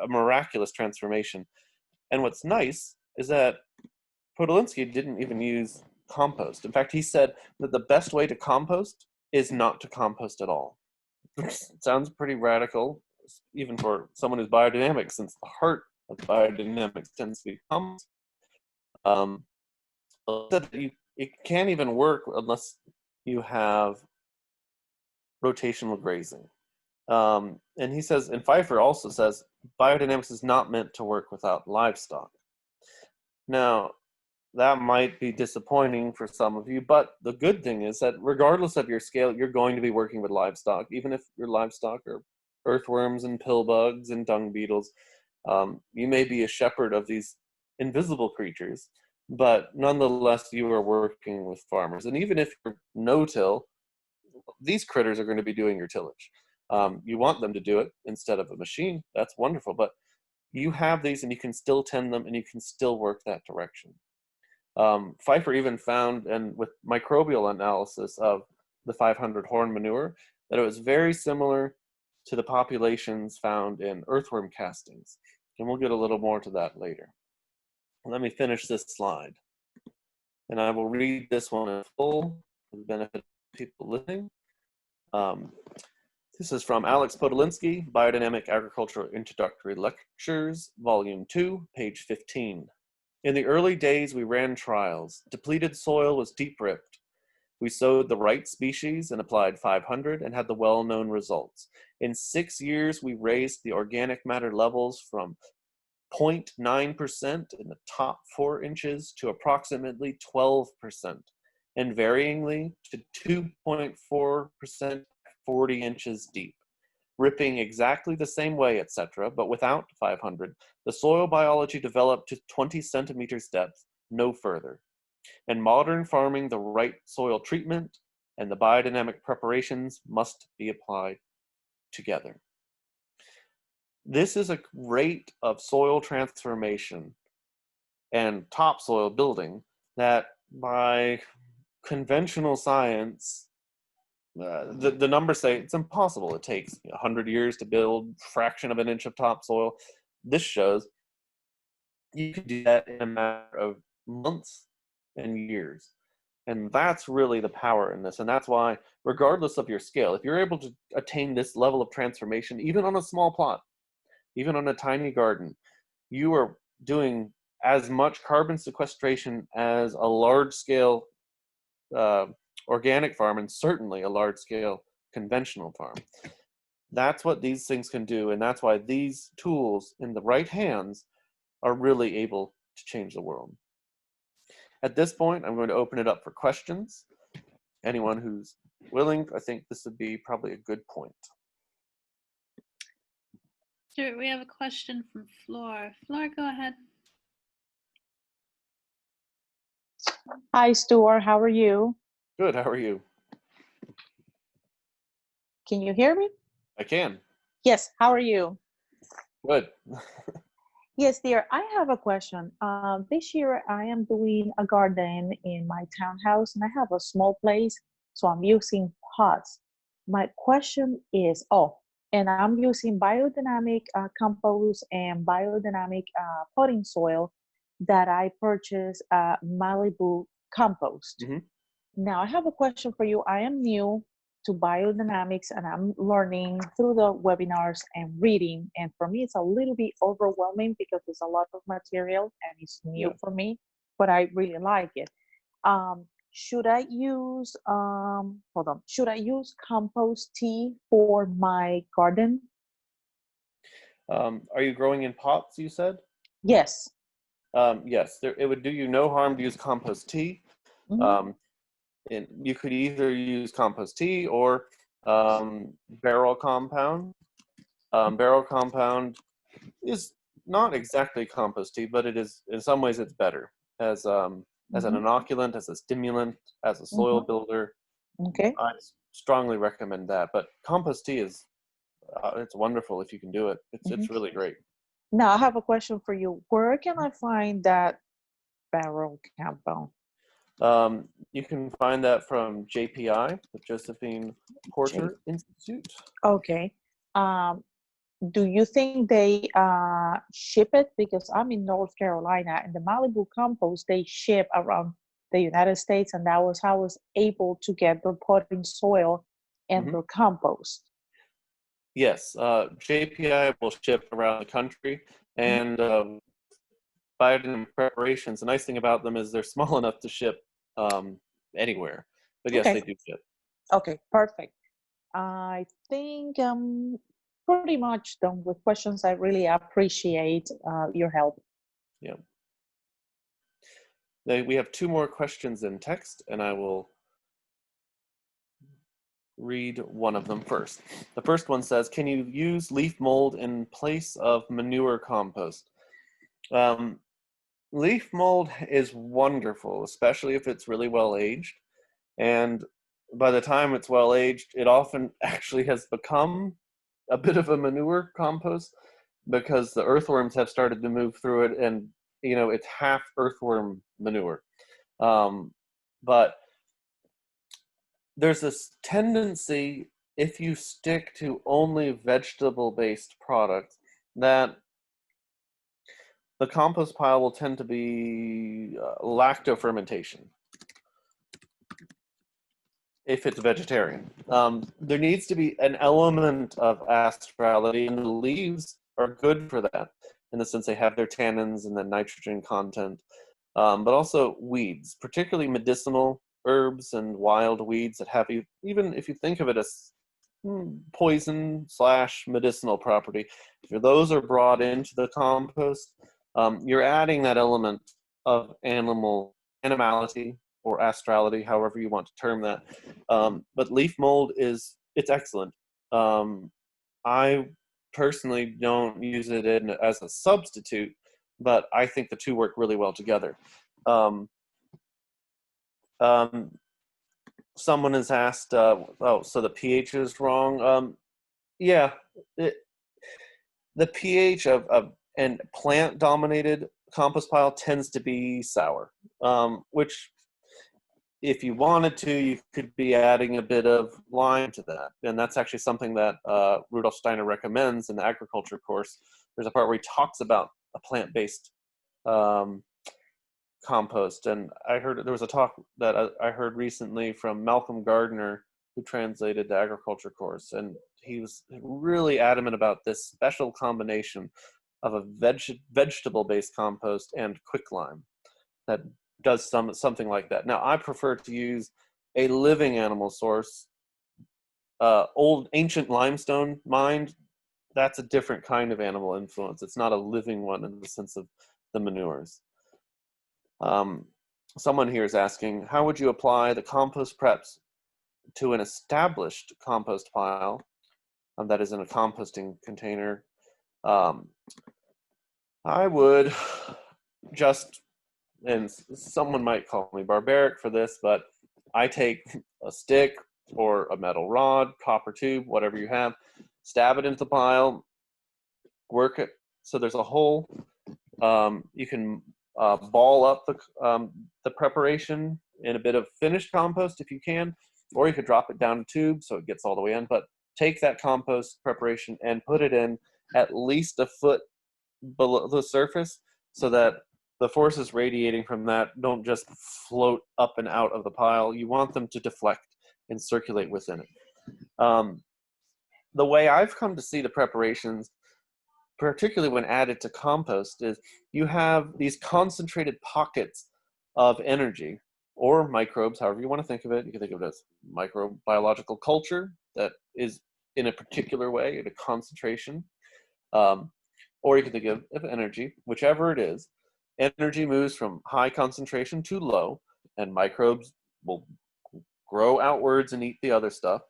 Speaker 2: A miraculous transformation. And what's nice is that Podolinsky didn't even use compost. In fact, he said that the best way to compost is not to compost at all. It sounds pretty radical, even for someone who's biodynamic, since the heart of biodynamics tends to be compost. It can't even work unless you have rotational grazing. And he says, and Pfeiffer also says, biodynamics is not meant to work without livestock. Now, that might be disappointing for some of you, but the good thing is that regardless of your scale, you're going to be working with livestock, even if your livestock are earthworms and pill bugs and dung beetles. You may be a shepherd of these invisible creatures, but nonetheless, you are working with farmers. And even if you're no-till, these critters are going to be doing your tillage. You want them to do it instead of a machine. That's wonderful, but you have these and you can still tend them and you can still work that direction. Pfeiffer even found, and with microbial analysis of the 500 horn manure, that it was very similar to the populations found in earthworm castings. And we'll get a little more to that later. Let me finish this slide. And I will read this one in full for the benefit of people listening. This is from Alex Podolinsky, Biodynamic Agricultural Introductory Lectures, Volume 2, page 15. In the early days, we ran trials. Depleted soil was deep-ripped. We sowed the right species and applied 500 and had the well-known results. In 6 years, we raised the organic matter levels from 0.9% in the top 4 inches to approximately 12%, and varyingly to 2.4% 40 inches deep. Ripping exactly the same way, etc., but without 500, the soil biology developed to 20 centimeters depth, no further. In modern farming, the right soil treatment and the biodynamic preparations must be applied together. This is a rate of soil transformation and topsoil building that by conventional science, the numbers say it's impossible. It takes 100 years to build a fraction of an inch of topsoil. This shows you can do that in a matter of months and years. And that's really the power in this. And that's why, regardless of your scale, if you're able to attain this level of transformation, even on a small plot, even on a tiny garden, you are doing as much carbon sequestration as a large-scale organic farm, and certainly a large-scale conventional farm. That's what these things can do, and that's why these tools in the right hands are really able to change the world. At this point, I'm going to open it up for questions. Anyone who's willing, I think this would be probably a good point.
Speaker 1: Sure, we have a question from Flor. Flor, go ahead.
Speaker 3: Hi, Stewart. How are you?
Speaker 2: Good. How are you?
Speaker 3: Can you hear me?
Speaker 2: I can.
Speaker 3: Yes. How are you?
Speaker 2: Good.
Speaker 3: Yes, dear. I have a question. This year, I am doing a garden in my townhouse, and I have a small place, so I'm using pots. My question is, and I'm using biodynamic compost and biodynamic potting soil that I purchased Malibu compost.
Speaker 2: Mm-hmm.
Speaker 3: Now, I have a question for you. I am new to biodynamics and I'm learning through the webinars and reading. And for me, it's a little bit overwhelming because there's a lot of material and it's new for me, but I really like it. Should I use, should I use compost tea for my garden?
Speaker 2: Are you growing in pots, you said?
Speaker 3: Yes.
Speaker 2: Yes, it would do you no harm to use compost tea.
Speaker 3: Mm-hmm.
Speaker 2: And you could either use compost tea or barrel compound. Barrel compound is not exactly compost tea, but it is, in some ways it's better as an inoculant, as a stimulant, as a soil builder.
Speaker 3: Okay.
Speaker 2: I strongly recommend that. But compost tea is it's wonderful if you can do it. It's really great.
Speaker 3: Now I have a question for you. Where can I find that barrel compound?
Speaker 2: You can find that from JPI, the Josephine Porter Institute.
Speaker 3: Okay. Do you think they ship it? Because I'm in North Carolina and the Malibu compost, they ship around the United States, and that was how I was able to get the potting soil and the compost.
Speaker 2: Yes, JPI will ship around the country, and biodynamic preparations, the nice thing about them is they're small enough to ship anywhere. But yes,
Speaker 3: Okay.
Speaker 2: they do ship.
Speaker 3: Okay, perfect. I think I'm pretty much done with questions. I really appreciate your help.
Speaker 2: Yeah. We have 2 more questions in text, and I will read one of them first. The first one says, can you use leaf mold in place of manure compost? Leaf mold is wonderful, especially if it's really well aged. And by the time it's well aged, it often actually has become a bit of a manure compost because the earthworms have started to move through it, and it's half earthworm manure. But there's this tendency, if you stick to only vegetable-based products, that the compost pile will tend to be lacto-fermentation if it's vegetarian. There needs to be an element of astrality, and the leaves are good for that, in the sense they have their tannins and the nitrogen content, but also weeds, particularly medicinal herbs and wild weeds that have, even if you think of it as poison / medicinal property, if those are brought into the compost, you're adding that element of animality or astrality, however you want to term that. But leaf mold it's excellent. I personally don't use it as a substitute, but I think the two work really well together. Someone has asked, so the pH is wrong. Yeah, the pH of and plant-dominated compost pile tends to be sour, which, if you wanted to, you could be adding a bit of lime to that. And that's actually something that Rudolf Steiner recommends in the agriculture course. There's a part where he talks about a plant-based compost. And there was a talk that I heard recently from Malcolm Gardner, who translated the agriculture course. And he was really adamant about this special combination of a vegetable-based compost and quicklime that does something like that. Now, I prefer to use a living animal source. Old ancient limestone mined, that's a different kind of animal influence. It's not a living one in the sense of the manures. Someone here is asking, how would you apply the compost preps to an established compost pile that is in a composting container? I would just, and someone might call me barbaric for this, but I take a stick or a metal rod, copper tube, whatever you have, stab it into the pile, work it so there's a hole. You can ball up the preparation in a bit of finished compost if you can, or you could drop it down a tube so it gets all the way in. But take that compost preparation and put it in at least a foot below the surface, so that the forces radiating from that don't just float up and out of the pile. You want them to deflect and circulate within it. The way I've come to see the preparations, particularly when added to compost, is you have these concentrated pockets of energy, or microbes, however you want to think of it. You can think of it as microbiological culture that is in a particular way, at a concentration. Or you can think of energy, whichever it is. Energy moves from high concentration to low, and microbes will grow outwards and eat the other stuff.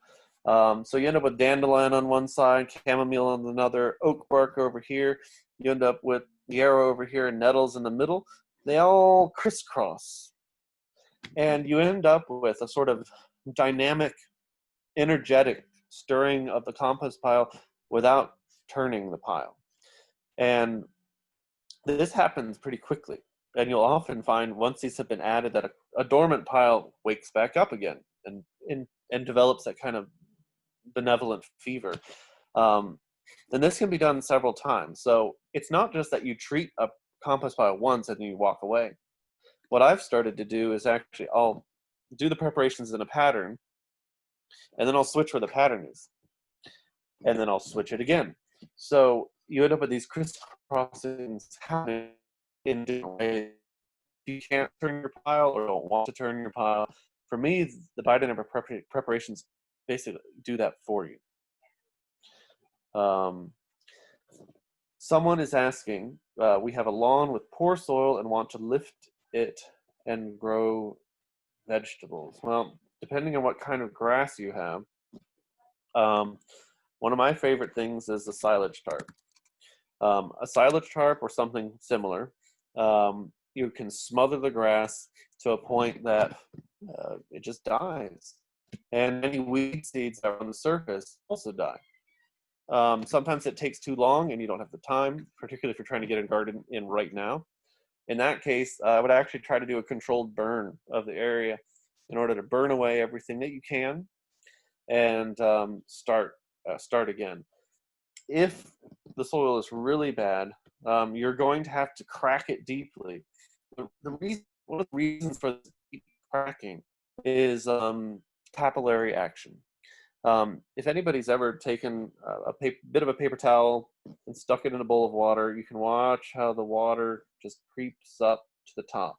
Speaker 2: So you end up with dandelion on one side, chamomile on another, oak bark over here. You end up with yarrow over here and nettles in the middle. They all crisscross. And you end up with a sort of dynamic, energetic stirring of the compost pile without turning the pile. And this happens pretty quickly. And you'll often find, once these have been added, that a dormant pile wakes back up again and develops that kind of benevolent fever. And this can be done several times. So it's not just that you treat a compost pile once and then you walk away. what I've started to do is actually I'll do the preparations in a pattern, and then I'll switch where the pattern is, and then I'll switch it again. So you end up with these crisscrossings happening in different ways. You can't turn your pile or don't want to turn your pile. For me, the biodynamic preparations basically do that for you. Someone is asking, we have a lawn with poor soil and want to lift it and grow vegetables. Well, depending on what kind of grass you have, one of my favorite things is a silage tarp. A silage tarp or something similar, you can smother the grass to a point that it just dies. And any weed seeds that are on the surface also die. Sometimes it takes too long and you don't have the time, particularly if you're trying to get a garden in right now. In that case, I would actually try to do a controlled burn of the area in order to burn away everything that you can and start again. If the soil is really bad, you're going to have to crack it deeply. One of the reasons for deep cracking is capillary action. If anybody's ever taken a bit of a paper towel and stuck it in a bowl of water, you can watch how the water just creeps up to the top.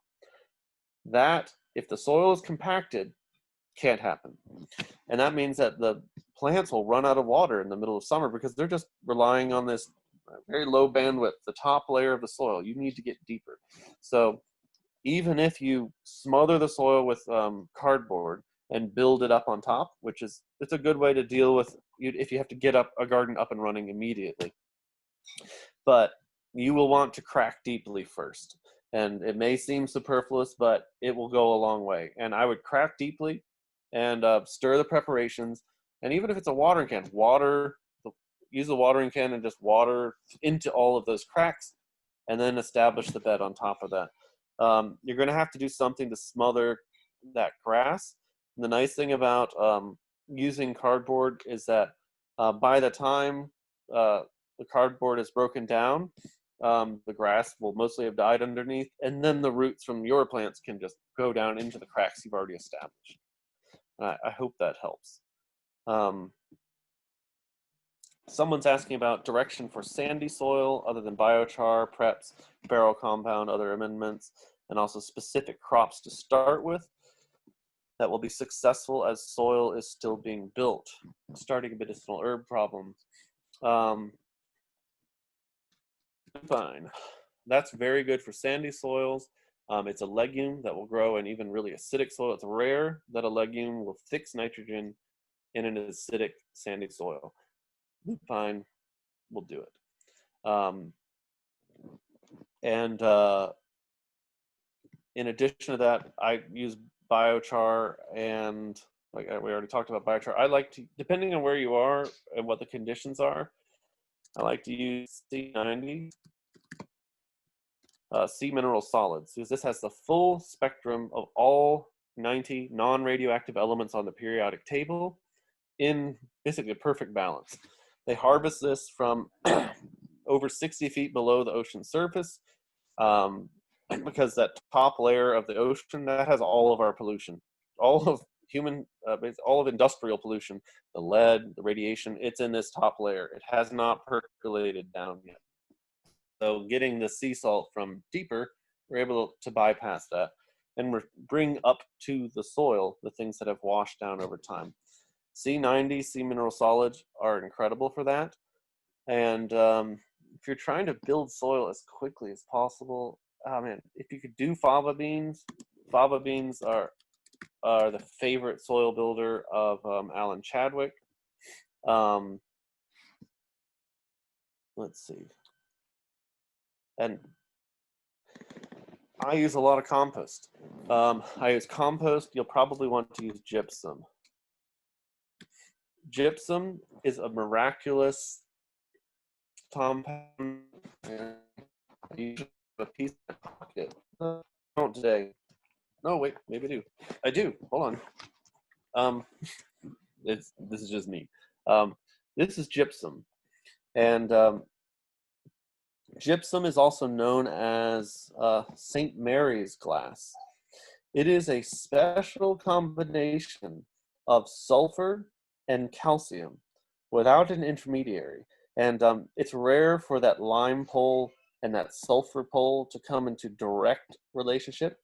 Speaker 2: That, if the soil is compacted, can't happen. And that means that the plants will run out of water in the middle of summer because they're just relying on this very low bandwidth, the top layer of the soil. You need to get deeper. So even if you smother the soil with cardboard and build it up on top, it's a good way to deal with if you have to get a garden up and running immediately. But you will want to crack deeply first. And it may seem superfluous, but it will go a long way. And I would crack deeply and stir the preparations. And even if it's a watering can, use the watering can and just water into all of those cracks and then establish the bed on top of that. You're going to have to do something to smother that grass. And the nice thing about using cardboard is that by the time the cardboard is broken down, the grass will mostly have died underneath, and then the roots from your plants can just go down into the cracks you've already established. I hope that helps. Someone's asking about direction for sandy soil other than biochar, preps, barrel compound, other amendments, and also specific crops to start with that will be successful as soil is still being built. Starting medicinal herb problems. Fine. That's very good for sandy soils. It's a legume that will grow in even really acidic soil. It's rare that a legume will fix nitrogen in an acidic sandy soil. Lupine will do it. In addition to that, I use biochar, and like we already talked about biochar. I like to, depending on where you are and what the conditions are, I like to use C90, C mineral solids, because this has the full spectrum of all 90 non-radioactive elements on the periodic table in basically a perfect balance. They harvest this from over 60 feet below the ocean surface, because that top layer of the ocean, that has all of our pollution, all of all of industrial pollution, the lead, the radiation, it's in this top layer. It has not percolated down yet. So getting the sea salt from deeper, we're able to bypass that and bring up to the soil the things that have washed down over time. C90, C mineral solids are incredible for that. And if you're trying to build soil as quickly as possible, if you could do fava beans are the favorite soil builder of Alan Chadwick. Let's see. And I use a lot of compost. I use compost. You'll probably want to use gypsum. Gypsum is a miraculous compound. I usually have a piece in my pocket. I don't today. No, wait, maybe I do. I do. Hold on. This is just me. This is gypsum, and Gypsum is also known as St. Mary's glass. It is a special combination of sulfur and calcium without an intermediary. And it's rare for that lime pole and that sulfur pole to come into direct relationship,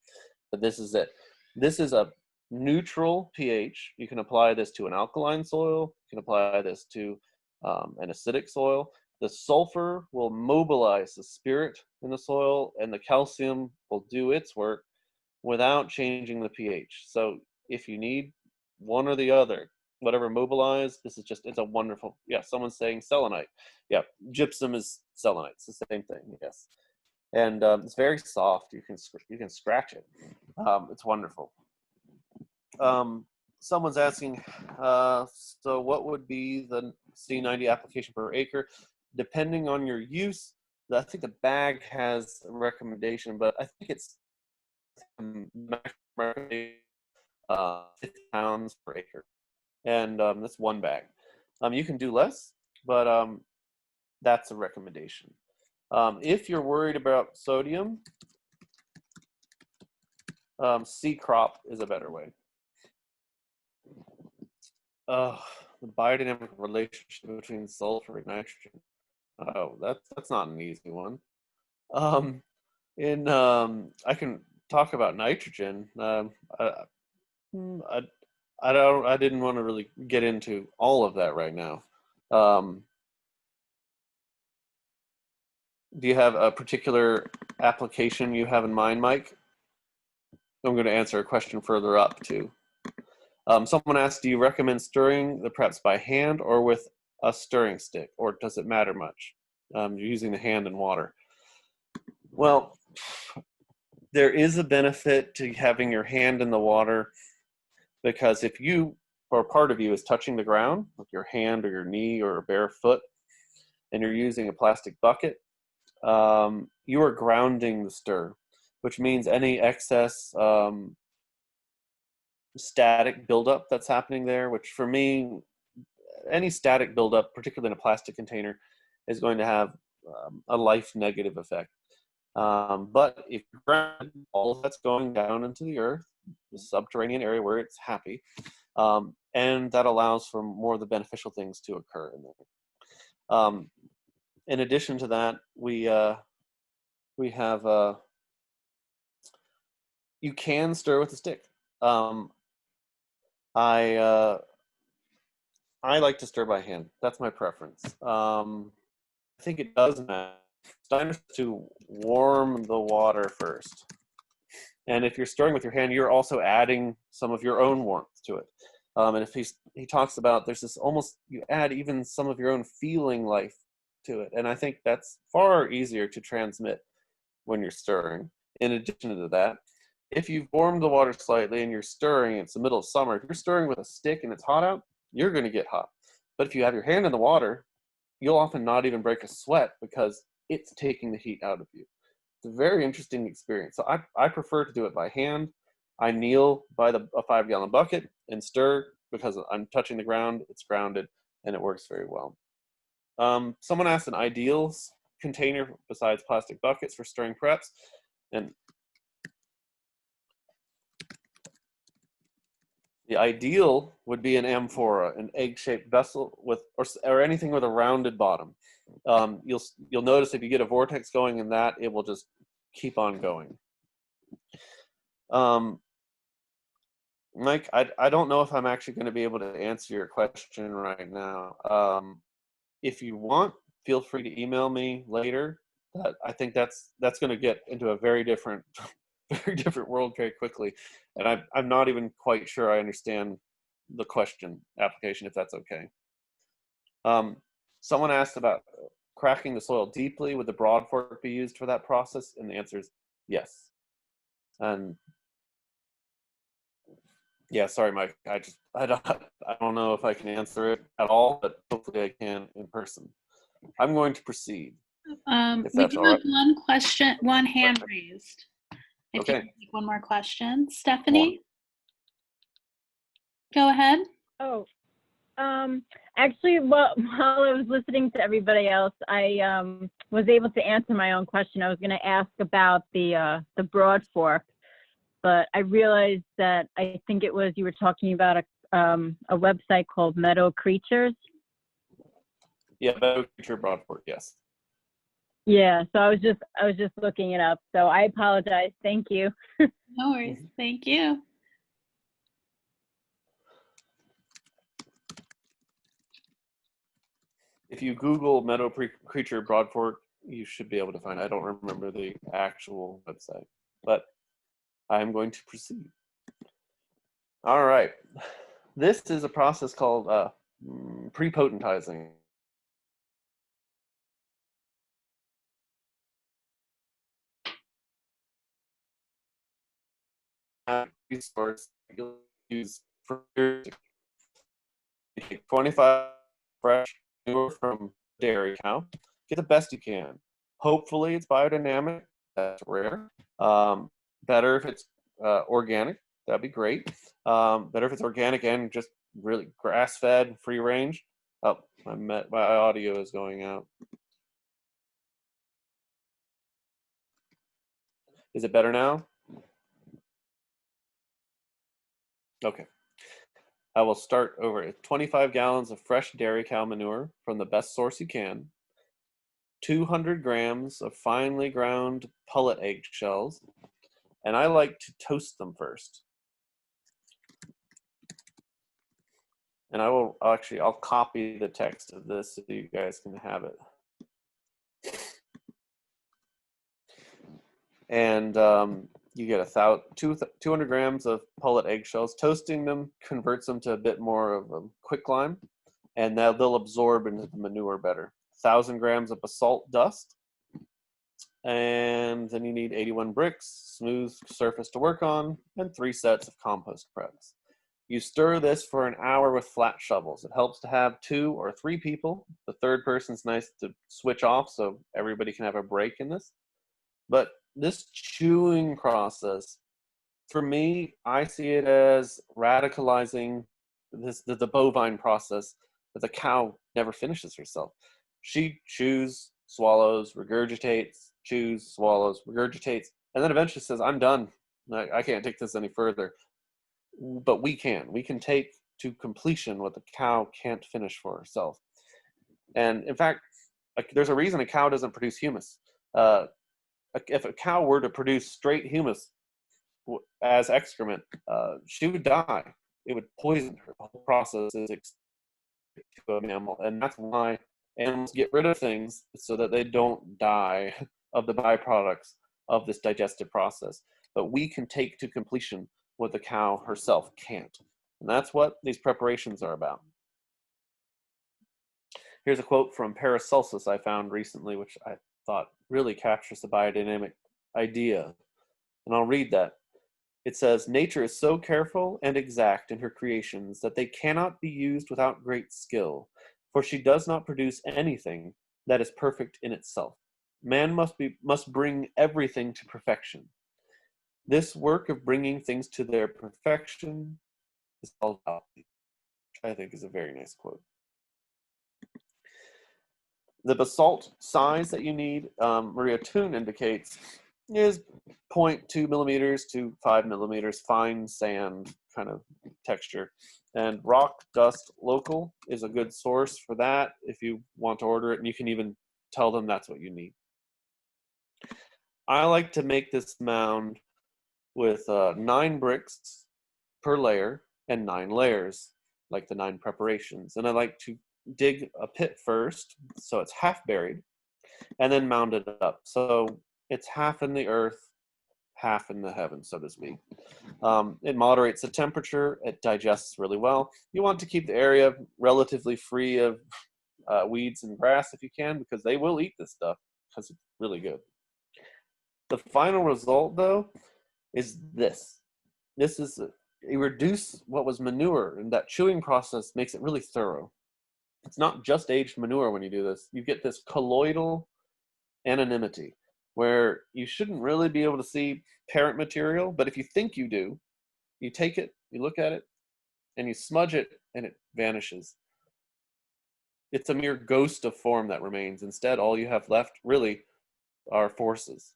Speaker 2: but this is it. This is a neutral pH. You can apply this to an alkaline soil. You can apply this to an acidic soil. The sulfur will mobilize the spirit in the soil, and the calcium will do its work without changing the pH. So if you need one or the other, whatever mobilized, this is just, it's a wonderful, yeah, someone's saying selenite. Yeah, gypsum is selenite. It's the same thing, yes. And it's very soft. You can scratch it. It's wonderful. Someone's asking, so what would be the C90 application per acre? Depending on your use, I think the bag has a recommendation, but I think it's 50 pounds per acre. And that's one bag. You can do less, but that's a recommendation. If you're worried about sodium, C crop is a better way. The biodynamic relationship between sulfur and nitrogen. Oh, that's not an easy one. I can talk about nitrogen. I didn't want to really get into all of that right now. Do you have a particular application you have in mind, Mike? I'm going to answer a question further up too. Someone asked, do you recommend stirring the preps by hand or with a stirring stick, or does it matter much? You're using the hand and water. Well, there is a benefit to having your hand in the water, because if you, or part of you is touching the ground with your hand or your knee or a bare foot, and you're using a plastic bucket, you are grounding the stir, which means any excess static buildup that's happening there, which for me, any static buildup, particularly in a plastic container, is going to have a life negative effect. But if you're grounded, all of that's going down into the earth, the subterranean area where it's happy, and that allows for more of the beneficial things to occur in there. In addition to that, we have you can stir with a stick. I like to stir by hand. That's my preference. I think it does matter. It's to warm the water first. And if you're stirring with your hand, you're also adding some of your own warmth to it. And if he talks about, there's this almost, you add even some of your own feeling life to it. And I think that's far easier to transmit when you're stirring. In addition to that, if you've warmed the water slightly and you're stirring, it's the middle of summer, if you're stirring with a stick and it's hot out, you're going to get hot. But if you have your hand in the water, you'll often not even break a sweat because it's taking the heat out of you. It's a very interesting experience. So I prefer to do it by hand. I kneel by a 5-gallon bucket and stir because I'm touching the ground, it's grounded, and it works very well. Someone asked an ideal container besides plastic buckets for stirring preps, and the ideal would be an amphora, an egg-shaped vessel with, or anything with a rounded bottom. You'll notice if you get a vortex going in that, it will just keep on going. Mike, I don't know if I'm actually going to be able to answer your question right now. If you want, feel free to email me later. I think that's going to get into a very different world very quickly, and I'm not even quite sure I understand the question application, if that's okay. Someone asked about cracking the soil deeply. Would the broad fork be used for that process? And the answer is yes. And yeah, sorry, Mike. I don't know if I can answer it at all, but hopefully I can in person. I'm going to proceed.
Speaker 1: We do have one question, one hand raised. If
Speaker 2: Okay.
Speaker 1: you can take one more question. Stephanie? Go ahead.
Speaker 4: Oh, Actually, well, while I was listening to everybody else, I was able to answer my own question. I was going to ask about the broad fork, but I realized that I think it was you were talking about a website called Meadow Creatures.
Speaker 2: Yeah, biodynamic broadfork, yes.
Speaker 4: Yeah, so I was just looking it up. So I apologize. Thank you.
Speaker 1: No worries. Thank you.
Speaker 2: If you Google meadow creature broadfork, you should be able to find it. I don't remember the actual website, but I'm going to proceed. All right. This is a process called prepotentizing. Resource you'll use for you take 25 fresh manure from dairy cow. Get the best you can. Hopefully it's biodynamic. That's rare. Better if it's organic. That'd be great. Better if it's organic and just really grass-fed, free range. Oh, my audio is going out. Is it better now? Okay. I will start over. 25 gallons of fresh dairy cow manure from the best source you can. 200 grams of finely ground pullet eggshells. And I like to toast them first. And I'll copy the text of this so you guys can have it. And you get 200 grams of pullet eggshells. Toasting them converts them to a bit more of a quicklime, and they'll absorb into the manure better. 1,000 grams of basalt dust, and then you need 81 bricks, smooth surface to work on, and 3 sets of compost preps. You stir this for an hour with flat shovels. It helps to have 2 or 3 people. The third person's nice to switch off so everybody can have a break in this. But this chewing process, for me, I see it as radicalizing the bovine process that the cow never finishes herself. She chews, swallows, regurgitates, chews, swallows, regurgitates, and then eventually says, I'm done. I can't take this any further. But we can. We can take to completion what the cow can't finish for herself. And in fact, there's a reason a cow doesn't produce humus. If a cow were to produce straight humus as excrement, she would die. It would poison her. The whole process is to a mammal, and that's why animals get rid of things so that they don't die of the byproducts of this digestive process. But we can take to completion what the cow herself can't, and that's what these preparations are about. Here's a quote from Paracelsus I found recently, which I thought really captures the biodynamic idea. And I'll read that. It says, nature is so careful and exact in her creations that they cannot be used without great skill, for she does not produce anything that is perfect in itself. Man must bring everything to perfection. This work of bringing things to their perfection is called alchemy, which I think is a very nice quote. The basalt size that you need, Maria Toon indicates, is 0.2 millimeters to 5 millimeters, fine sand kind of texture. And rock dust local is a good source for that if you want to order it, and you can even tell them that's what you need. I like to make this mound with 9 bricks per layer and 9 layers, like the 9 preparations. And I like to dig a pit first, so it's half buried, and then mound it up. So it's half in the earth, half in the heavens, so to speak. It moderates the temperature. It digests really well. You want to keep the area relatively free of weeds and grass if you can, because they will eat this stuff because it's really good. The final result, though, is this. This is, you reduce what was manure, and that chewing process makes it really thorough. It's not just aged manure when you do this. You get this colloidal anonymity, where you shouldn't really be able to see parent material, but if you think you do, you take it, you look at it, and you smudge it, and it vanishes. it's a mere ghost of form that remains. Instead, all you have left really are forces.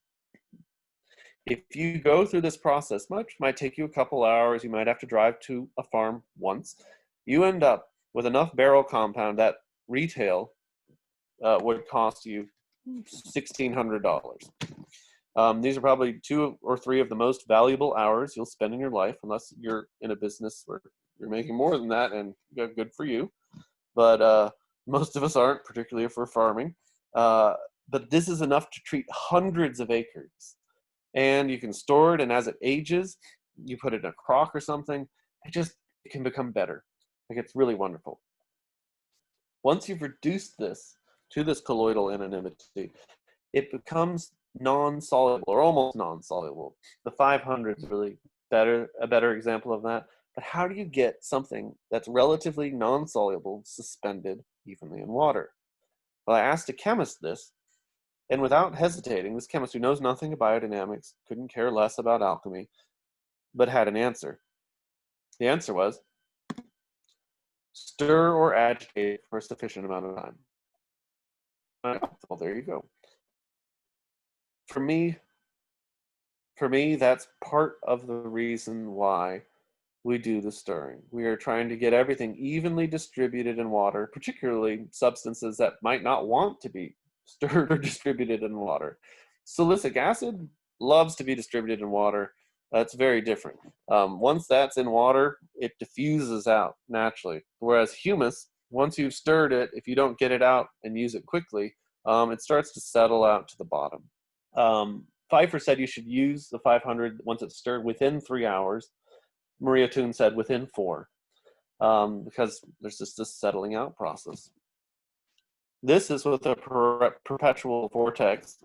Speaker 2: If you go through this process, which might take you a couple hours, you might have to drive to a farm once, you end up with enough barrel compound that retail would cost you $1,600. These are probably 2 or 3 of the most valuable hours you'll spend in your life, unless you're in a business where you're making more than that, and good for you. But most of us aren't, particularly if we're farming. But this is enough to treat hundreds of acres. And you can store it, and as it ages, you put it in a crock or something, it can become better. Like, it's really wonderful. Once you've reduced this to this colloidal anonymity, it becomes non-soluble, or almost non-soluble. The 500 is really a better example of that. But how do you get something that's relatively non-soluble suspended evenly in water? Well, I asked a chemist this, and without hesitating, this chemist who knows nothing about biodynamics, couldn't care less about alchemy, but had an answer. The answer was, stir or agitate for a sufficient amount of time. Well, there you go. For me, that's part of the reason why we do the stirring. We are trying to get everything evenly distributed in water, particularly substances that might not want to be stirred or distributed in water. Silicic acid loves to be distributed in water. That's very different. Once that's in water, it diffuses out naturally. Whereas humus, once you've stirred it, if you don't get it out and use it quickly, it starts to settle out to the bottom. Pfeiffer said you should use the 500 once it's stirred within 3 hours. Maria Toon said within 4, because there's just this settling out process. This is with a perpetual vortex.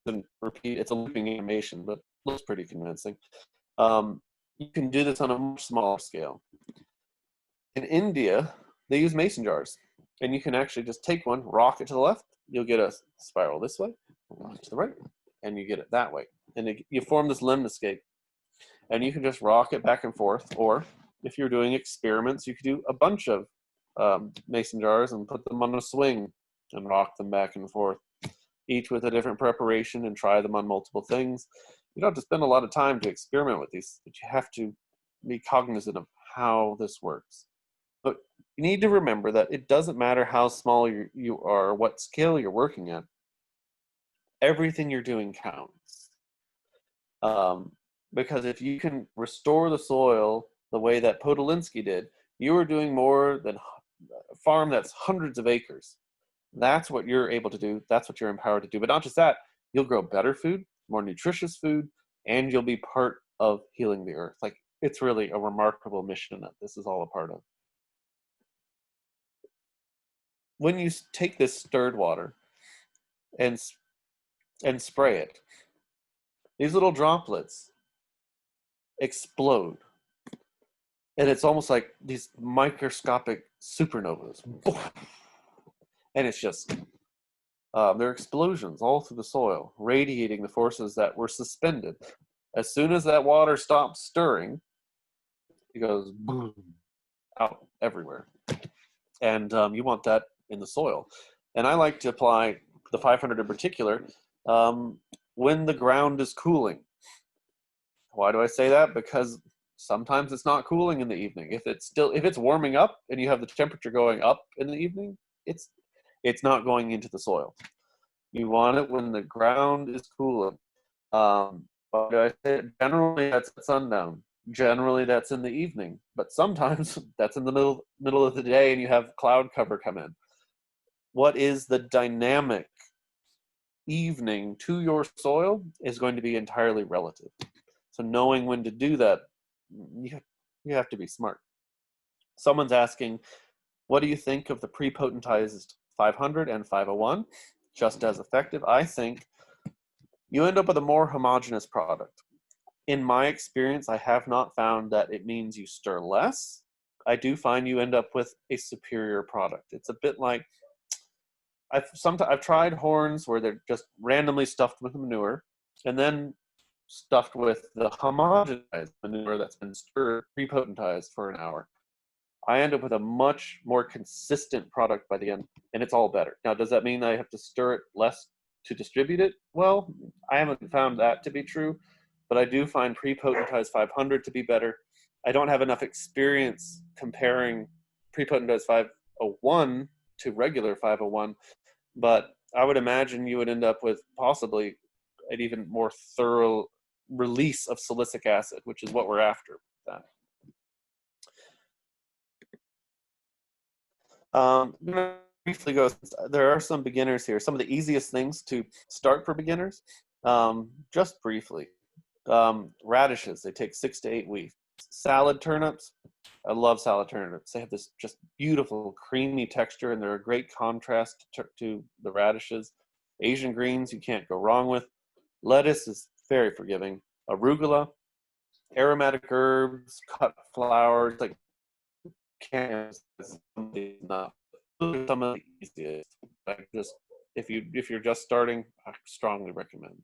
Speaker 2: And repeat, it's a looping animation, but looks pretty convincing. You can do this on a much smaller scale. In India, they use mason jars, and you can actually just take one, rock it to the left, you'll get a spiral this way, rock it to the right, and you get it that way. And you form this lemniscate, and you can just rock it back and forth. Or if you're doing experiments, you could do a bunch of mason jars and put them on a swing and rock them back and forth, each with a different preparation, and try them on multiple things. You don't have to spend a lot of time to experiment with these, but you have to be cognizant of how this works. But you need to remember that it doesn't matter how small you are, what scale you're working at. Everything you're doing counts. Because if you can restore the soil the way that Podolinsky did, you are doing more than a farm that's hundreds of acres. That's what you're able to do. That's what you're empowered to do. But not just that, you'll grow better food, more nutritious food, and you'll be part of healing the earth. Like, it's really a remarkable mission that this is all a part of. When you take this stirred water and spray it, these little droplets explode. And it's almost like these microscopic supernovas. And it's just, they're explosions all through the soil, radiating the forces that were suspended. As soon as that water stops stirring, it goes boom, out everywhere. And you want that in the soil. And I like to apply the 500 in particular when the ground is cooling. Why do I say that? Because sometimes it's not cooling in the evening. If it's warming up and you have the temperature going up in the evening, it's not going into the soil. You want it when the ground is cooling. But I say generally that's at sundown. Generally that's in the evening. But sometimes that's in the middle of the day and you have cloud cover come in. What is the dynamic evening to your soil is going to be entirely relative. So knowing when to do that, you have to be smart. Someone's asking, what do you think of the prepotentized 500 and 501? Just as effective. I think you end up with a more homogeneous product. In my experience, I have not found that it means you stir less. I do find you end up with a superior product. It's a bit like, I've tried horns where they're just randomly stuffed with manure and then stuffed with the homogenized manure that's been stirred, prepotentized for an hour. I end up with a much more consistent product by the end, and it's all better. Now, does that mean I have to stir it less to distribute it? Well, I haven't found that to be true, but I do find pre-potentized 500 to be better. I don't have enough experience comparing pre-potentized 501 to regular 501, but I would imagine you would end up with possibly an even more thorough release of silicic acid, which is what we're after with that. I'm gonna briefly go, there are some beginners here. Some of the easiest things to start for beginners, just briefly. Radishes, they take 6 to 8 weeks. Salad turnips, I love salad turnips. They have this just beautiful creamy texture, and they're a great contrast to the radishes. Asian greens, you can't go wrong with. Lettuce is very forgiving. Arugula, aromatic herbs, cut flowers, like cans, not some of the easiest. Like just if you're just starting, I strongly recommend.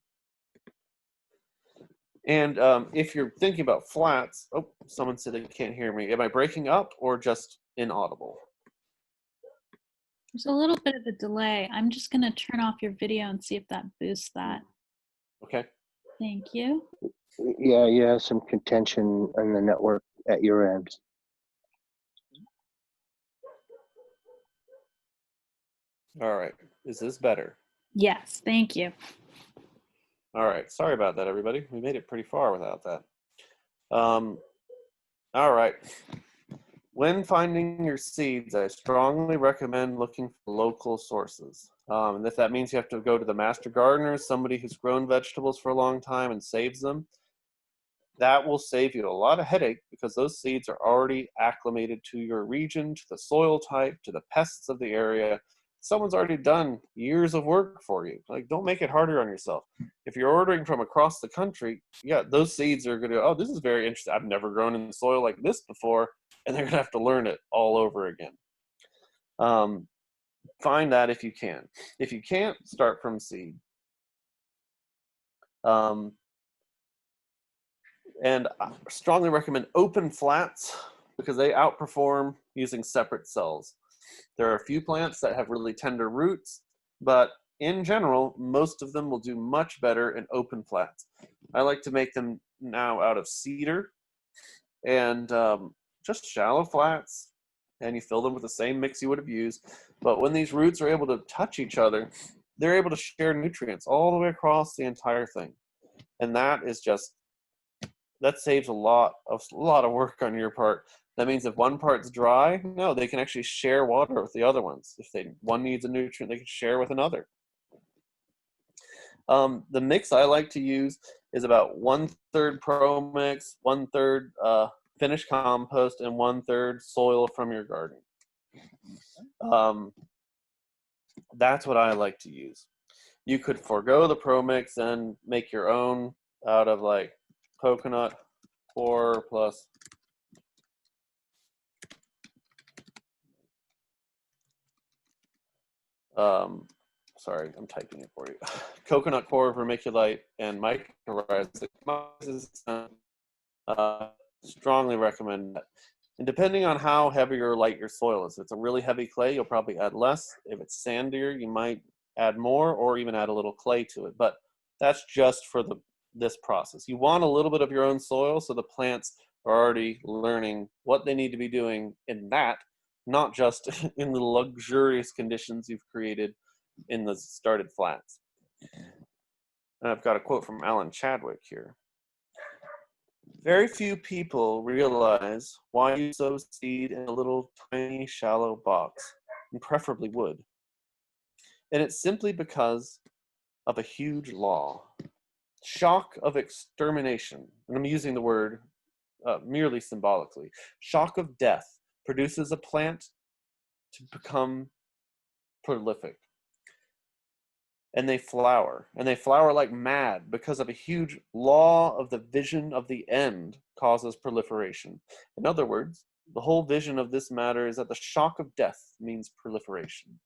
Speaker 2: And if you're thinking about flats, oh, someone said they can't hear me. Am I breaking up or just inaudible?
Speaker 1: There's a little bit of a delay. I'm just going to turn off your video and see if that boosts that.
Speaker 2: Okay.
Speaker 1: Thank you.
Speaker 5: Yeah, you have some contention on the network at your end.
Speaker 2: All right. Is this better?
Speaker 1: Yes, thank you.
Speaker 2: All right. Sorry about that, everybody. We made it pretty far without that. All right. When finding your seeds, I strongly recommend looking for local sources. And if that means you have to go to the master gardener, somebody who's grown vegetables for a long time and saves them, that will save you a lot of headache because those seeds are already acclimated to your region, to the soil type, to the pests of the area. Someone's already done years of work for you. Like, don't make it harder on yourself. If you're ordering from across the country, yeah, those seeds are going to, oh, this is very interesting. I've never grown in soil like this before, and they're going to have to learn it all over again. Find that if you can. If you can't, start from seed. And I strongly recommend open flats because they outperform using separate cells. There are a few plants that have really tender roots, but in general, most of them will do much better in open flats. I like to make them now out of cedar and just shallow flats, and you fill them with the same mix you would have used. But when these roots are able to touch each other, they're able to share nutrients all the way across the entire thing. And that is just, that saves a lot of work on your part. That means if one part's dry, no, they can actually share water with the other ones. If one needs a nutrient, they can share with another. The mix I like to use is about 1/3 pro mix, 1/3 finished compost, and 1/3 soil from your garden. That's what I like to use. You could forego the pro mix and make your own out of like coconut core plus sorry, I'm typing it for you. Coconut core, vermiculite, and mycorrhizae. Strongly recommend that. And depending on how heavy or light your soil is, if it's a really heavy clay, you'll probably add less. If it's sandier, you might add more or even add a little clay to it. But that's just for this process. You want a little bit of your own soil so the plants are already learning what they need to be doing in that, not just in the luxurious conditions you've created in the started flats. And I've got a quote from Alan Chadwick here. Very few people realize why you sow seed in a little tiny shallow box, and preferably wood. And it's simply because of a huge law. Shock of extermination, and I'm using the word merely symbolically. Shock of death produces a plant to become prolific. And they flower like mad because of a huge law of the vision of the end causes proliferation. In other words, the whole vision of this matter is that the shock of death means proliferation.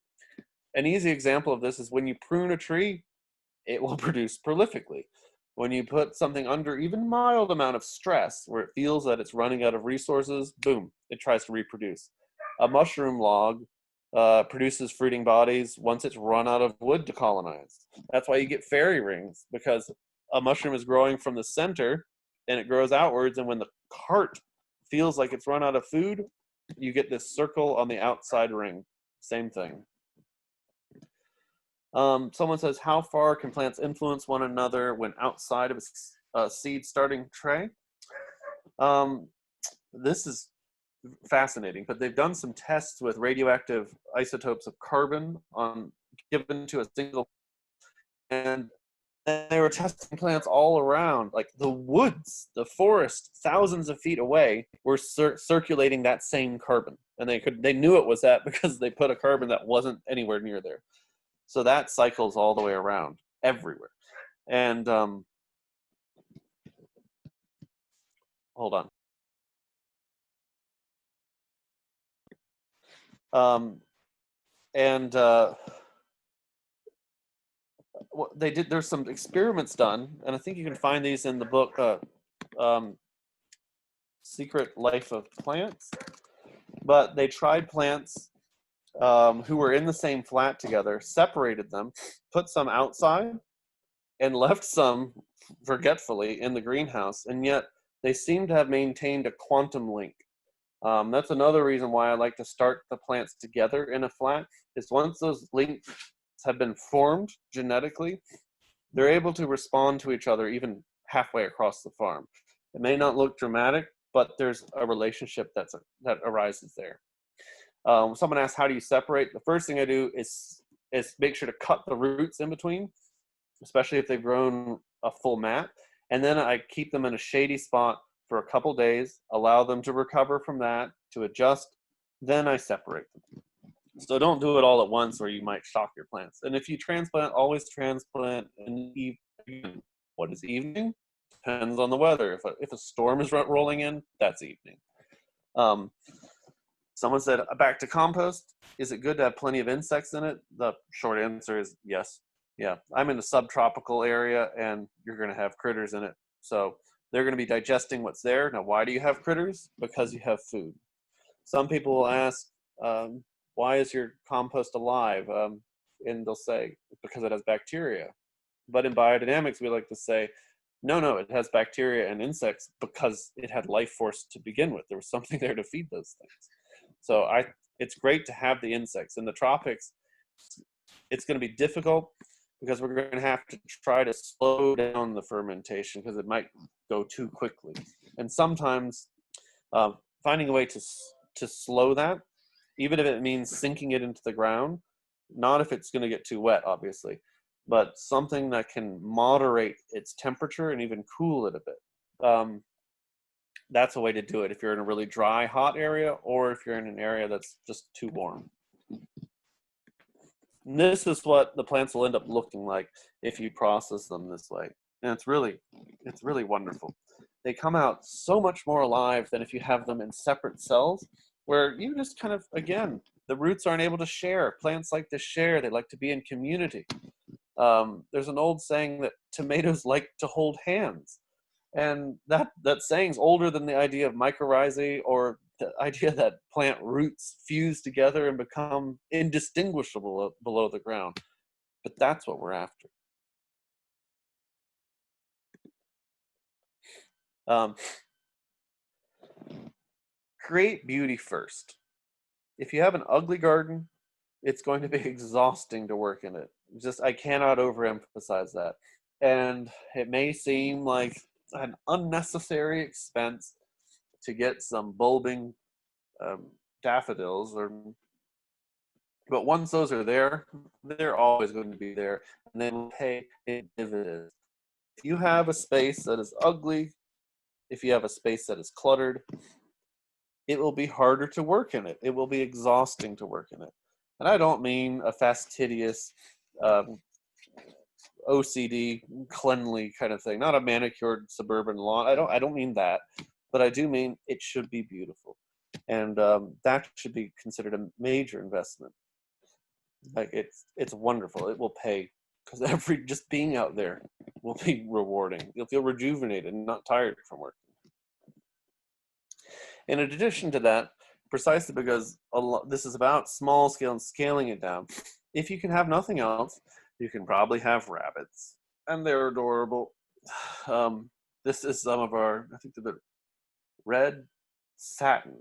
Speaker 2: An easy example of this is when you prune a tree, it will produce prolifically. When you put something under even mild amount of stress, where it feels that it's running out of resources, boom, it tries to reproduce. A mushroom log produces fruiting bodies once it's run out of wood to colonize. That's why you get fairy rings, because a mushroom is growing from the center and it grows outwards, and when the cart feels like it's run out of food, you get this circle on the outside ring. Same thing. Someone says, how far can plants influence one another when outside of a seed starting tray? This is fascinating, but they've done some tests with radioactive isotopes of carbon given to a single, and they were testing plants all around, like the woods, the forest, thousands of feet away, were circulating that same carbon, and they knew it was that because they put a carbon that wasn't anywhere near there. So that cycles all the way around everywhere. And hold on. What they did, there's some experiments done, and I think you can find these in the book Secret Life of Plants. But they tried plants who were in the same flat together, separated them, put some outside, and left some forgetfully in the greenhouse, and yet they seem to have maintained a quantum link. That's another reason why I like to start the plants together in a flat, is once those links have been formed genetically, they're able to respond to each other even halfway across the farm. It may not look dramatic, but there's a relationship that arises there. Someone asked, how do you separate? The first thing I do is make sure to cut the roots in between, especially if they've grown a full mat. And then I keep them in a shady spot for a couple days, allow them to recover from that, to adjust, then I separate them. So don't do it all at once or you might shock your plants. And if you transplant, always transplant in the evening. What is evening? Depends on the weather. If a storm is rolling in, that's evening. Someone said, back to compost, is it good to have plenty of insects in it? The short answer is yes. Yeah, I'm in a subtropical area and you're going to have critters in it. So they're going to be digesting what's there. Now, why do you have critters? Because you have food. Some people will ask, why is your compost alive? And they'll say, because it has bacteria. But in biodynamics, we like to say, no, it has bacteria and insects because it had life force to begin with. There was something there to feed those things. So it's great to have the insects. In the tropics, it's going to be difficult because we're going to have to try to slow down the fermentation because it might go too quickly. And sometimes finding a way to slow that, even if it means sinking it into the ground, not if it's going to get too wet, obviously, but something that can moderate its temperature and even cool it a bit. That's a way to do it if you're in a really dry, hot area, or if you're in an area that's just too warm. And this is what the plants will end up looking like if you process them this way. And it's really wonderful. They come out so much more alive than if you have them in separate cells, where you just kind of, again, the roots aren't able to share. Plants like to share. They like to be in community. There's an old saying that tomatoes like to hold hands. And that saying's older than the idea of mycorrhizae or the idea that plant roots fuse together and become indistinguishable below the ground. But that's what we're after. Create beauty first. If you have an ugly garden, it's going to be exhausting to work in it. I cannot overemphasize that. And it may seem like an unnecessary expense to get some bulbing daffodils, but once those are there, they're always going to be there, and they will pay dividends. If you have a space that is ugly, if you have a space that is cluttered, it will be harder to work in it. It will be exhausting to work in it. And I don't mean a fastidious OCD, cleanly kind of thing, not a manicured suburban lawn. I don't mean that, but I do mean it should be beautiful, and that should be considered a major investment. Like it's wonderful. It will pay because every just being out there will be rewarding. You'll feel rejuvenated and not tired from working. In addition to that, precisely because this is about small scale and scaling it down, if you can have nothing else, you can probably have rabbits, and they're adorable. This is some of our, I think the red satin,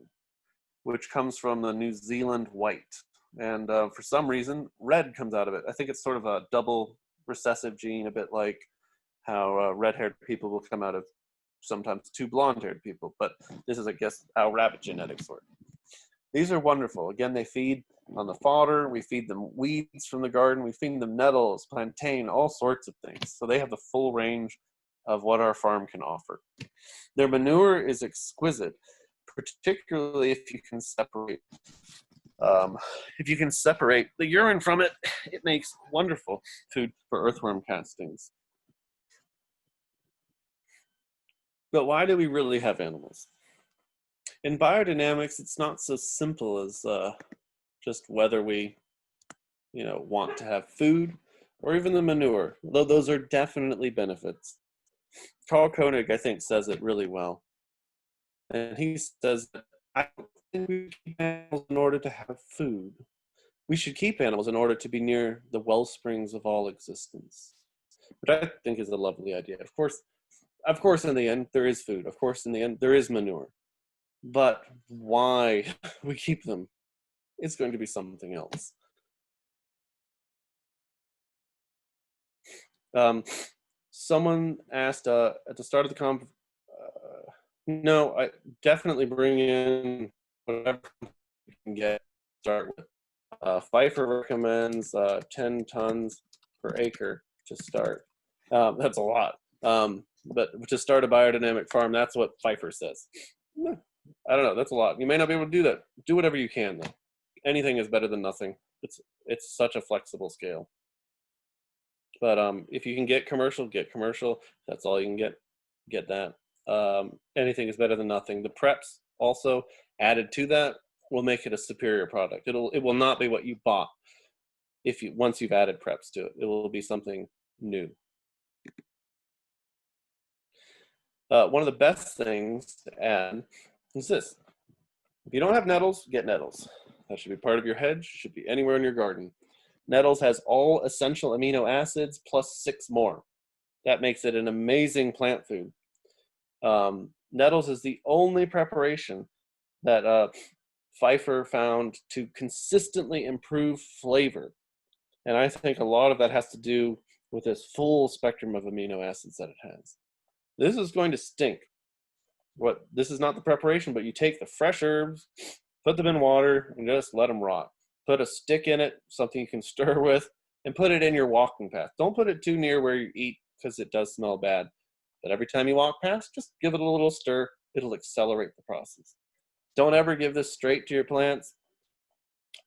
Speaker 2: which comes from the New Zealand white. And for some reason, red comes out of it. I think it's sort of a double recessive gene, a bit like how red-haired people will come out of sometimes two blonde-haired people. But this is, I guess, how rabbit genetics work. These are wonderful. Again, they feed on the fodder. We feed them weeds from the garden. We feed them nettles, plantain, all sorts of things. So they have the full range of what our farm can offer. Their manure is exquisite, particularly if you can separate the urine from it. It makes wonderful food for earthworm castings. But why do we really have animals? In biodynamics, it's not so simple as just whether we, want to have food or even the manure, though those are definitely benefits. Carl Koenig, I think, says it really well. And he says, I don't think we keep animals in order to have food. We should keep animals in order to be near the well springs of all existence, which I think is a lovely idea. Of course, in the end, there is food. Of course, in the end, there is manure. But why we keep them, it's going to be something else. Someone asked at the start of the no, I definitely bring in whatever you can get. Start with. Pfeiffer recommends 10 tons per acre to start. That's a lot. But to start a biodynamic farm, that's what Pfeiffer says. I don't know, that's a lot. You may not be able to do that. Do whatever you can, though. Anything is better than nothing. It's such a flexible scale. But if you can get commercial, get commercial. That's all you can get that. Anything is better than nothing. The preps also added to that will make it a superior product. It will not be what you bought once you've added preps to it. It will be something new. One of the best things to add is this. If you don't have nettles, get nettles. That should be part of your hedge, should be anywhere in your garden. Nettles has all essential amino acids plus 6 more. That makes it an amazing plant food. Nettles is the only preparation that Pfeiffer found to consistently improve flavor. And I think a lot of that has to do with this full spectrum of amino acids that it has. This is going to stink. This is not the preparation, but you take the fresh herbs, put them in water, and just let them rot. Put a stick in it, something you can stir with, and put it in your walking path. Don't put it too near where you eat because it does smell bad. But every time you walk past, just give it a little stir. It'll accelerate the process. Don't ever give this straight to your plants.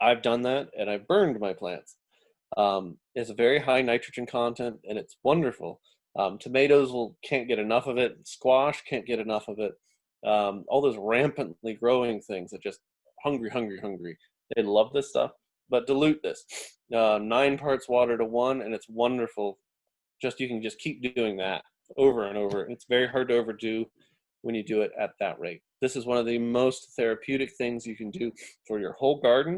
Speaker 2: I've done that, and I've burned my plants. It's a very high nitrogen content, and it's wonderful. Tomatoes can't get enough of it. Squash can't get enough of it. All those rampantly growing things that just hungry. They love this stuff, but dilute this. 9 parts water to 1, and it's wonderful. You can just keep doing that over and over. It's very hard to overdo when you do it at that rate. This is one of the most therapeutic things you can do for your whole garden,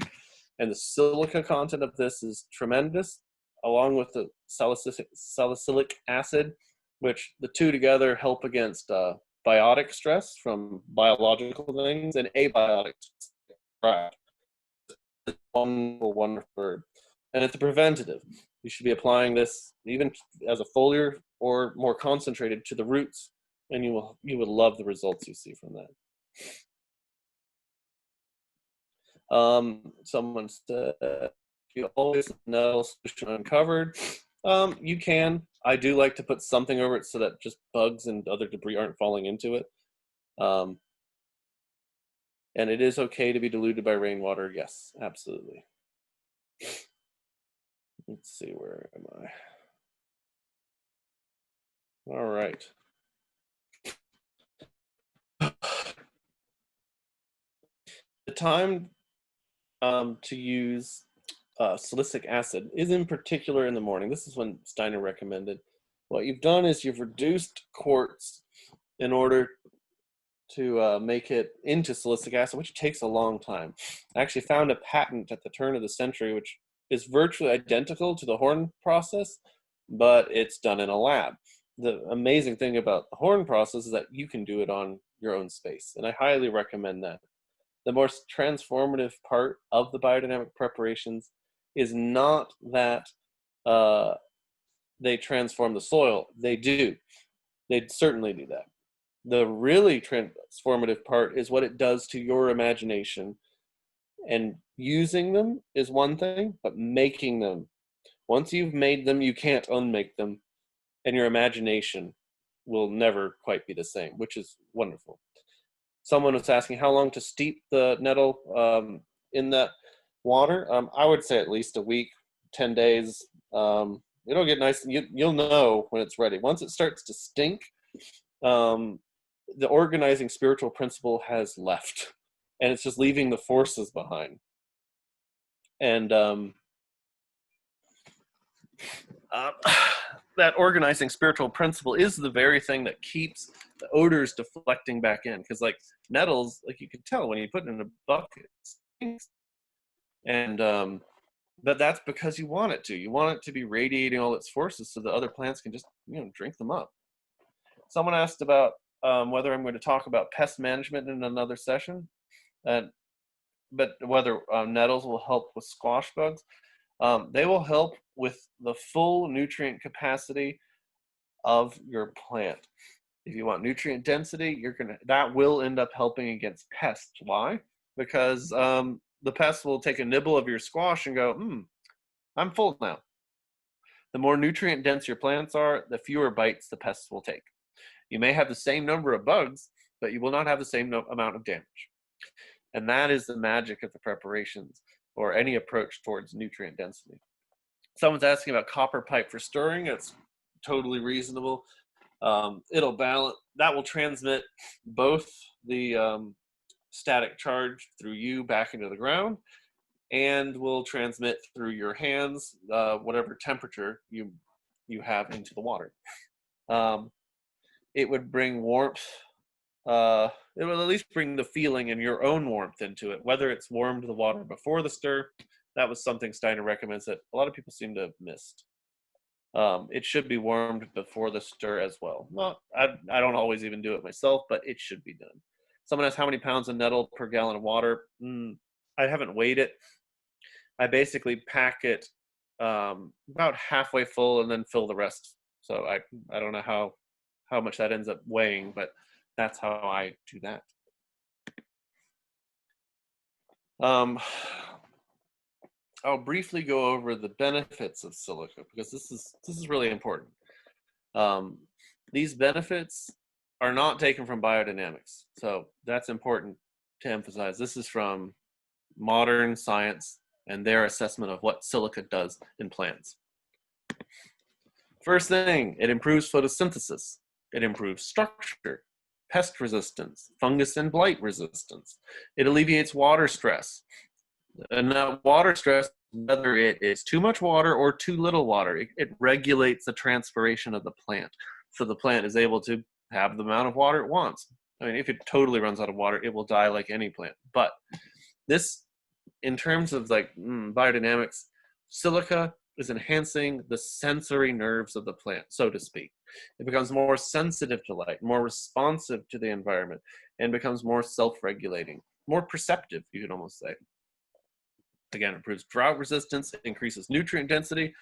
Speaker 2: and the silica content of this is tremendous, along with the salicylic acid, which the two together help against biotic stress from biological things and abiotic stress. It's wonderful herb. And it's a preventative. You should be applying this even as a foliar or more concentrated to the roots, and you would love the results you see from that. Someone said, you always know solution uncovered. You can. I do like to put something over it so that just bugs and other debris aren't falling into it. And it is okay to be diluted by rainwater. Yes, absolutely. Let's see, where am I? All right. The time to use silicic acid is in particular in the morning. This is when Steiner recommended. What you've done is you've reduced quartz in order to make it into silicic acid, which takes a long time. I actually found a patent at the turn of the century, which is virtually identical to the Horn process, but it's done in a lab. The amazing thing about the Horn process is that you can do it on your own space, and I highly recommend that. The most transformative part of the biodynamic preparations is not that they transform the soil. They do. They certainly do that. The really transformative part is what it does to your imagination. And using them is one thing, but making them, once you've made them, you can't unmake them. And your imagination will never quite be the same, which is wonderful. Someone was asking how long to steep the nettle in that water. I would say at least a week, 10 days. It'll get nice. You'll know when it's ready. Once it starts to stink, the organizing spiritual principle has left, and it's just leaving the forces behind. And that organizing spiritual principle is the very thing that keeps the odors deflecting back in. Because like nettles, like you can tell when you put it in a bucket, it stinks. And but that's because you want it to. You want it to be radiating all its forces so the other plants can just, drink them up. Someone asked about whether I'm going to talk about pest management in another session, but whether nettles will help with squash bugs. They will help with the full nutrient capacity of your plant. If you want nutrient density, that will end up helping against pests. Why? Because the pests will take a nibble of your squash and go, I'm full now. The more nutrient dense your plants are, the fewer bites the pests will take. You may have the same number of bugs, but you will not have the same amount of damage. And that is the magic of the preparations or any approach towards nutrient density. Someone's asking about copper pipe for stirring. It's totally reasonable. It'll balance, that will transmit both the static charge through you back into the ground, and will transmit through your hands whatever temperature you have into the water. It would bring warmth. It will at least bring the feeling and your own warmth into it, whether it's warmed the water before the stir. That was something Steiner recommends that a lot of people seem to have missed. It should be warmed before the stir as well. I don't always even do it myself, but it should be done. Someone asked how many pounds of nettle per gallon of water. I haven't weighed it. I basically pack it about halfway full and then fill the rest. So I don't know how much that ends up weighing, but that's how I do that. I'll briefly go over the benefits of silica because this is really important. These benefits are not taken from biodynamics, so that's important to emphasize. This is from modern science and their assessment of what silica does in plants. First thing, it improves photosynthesis. It improves structure, pest resistance, fungus and blight resistance. It alleviates water stress. And that water stress, whether it is too much water or too little water, it regulates the transpiration of the plant. So the plant is able to have the amount of water it wants. I mean, if it totally runs out of water, it will die like any plant. But this, in terms of like biodynamics, silica is enhancing the sensory nerves of the plant, so to speak. It becomes more sensitive to light, more responsive to the environment, and becomes more self-regulating, more perceptive, you could almost say. Again, improves drought resistance, increases nutrient density,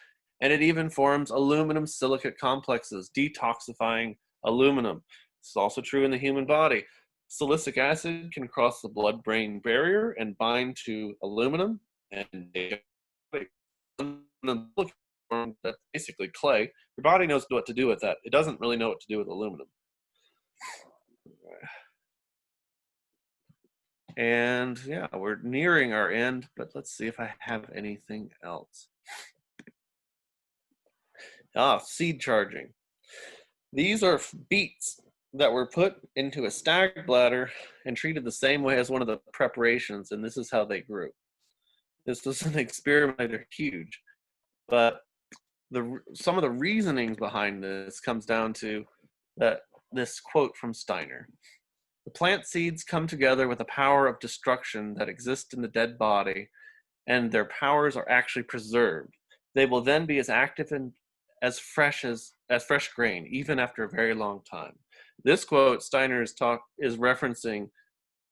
Speaker 2: and it even forms aluminum silicate complexes, detoxifying aluminum. This is also true in the human body. Silicic acid can cross the blood-brain barrier and bind to aluminum, and that's basically clay. Your body knows what to do with that. It doesn't really know what to do with aluminum. And yeah, we're nearing our end, but let's see if I have anything else. Seed charging. These are beets that were put into a stag bladder and treated the same way as one of the preparations, and this is how they grew. This was an experiment. They're huge, but some of the reasonings behind this comes down to this quote from Steiner. The plant seeds come together with a power of destruction that exists in the dead body, and their powers are actually preserved. They will then be as active and as fresh grain, even after a very long time. This quote, Steiner is referencing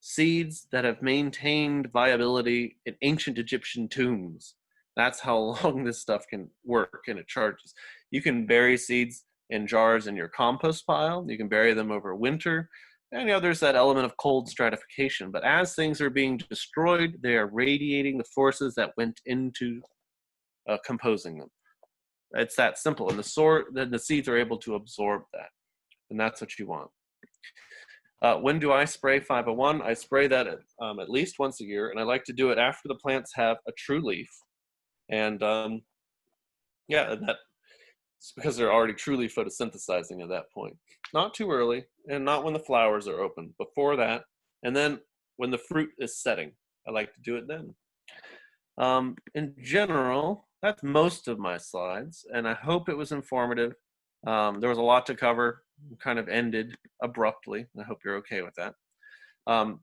Speaker 2: seeds that have maintained viability in ancient Egyptian tombs. That's how long this stuff can work, and it charges. You can bury seeds in jars in your compost pile. You can bury them over winter. And there's that element of cold stratification. But as things are being destroyed, they are radiating the forces that went into composing them. It's that simple. And the seeds are able to absorb that. And that's what you want. When do I spray 501? I spray that at least once a year. And I like to do it after the plants have a true leaf. And it's because they're already truly photosynthesizing at that point. Not too early, and not when the flowers are open. Before that, and then when the fruit is setting, I like to do it then. In general, that's most of my slides, and I hope it was informative. There was a lot to cover, kind of ended abruptly. I hope you're okay with that.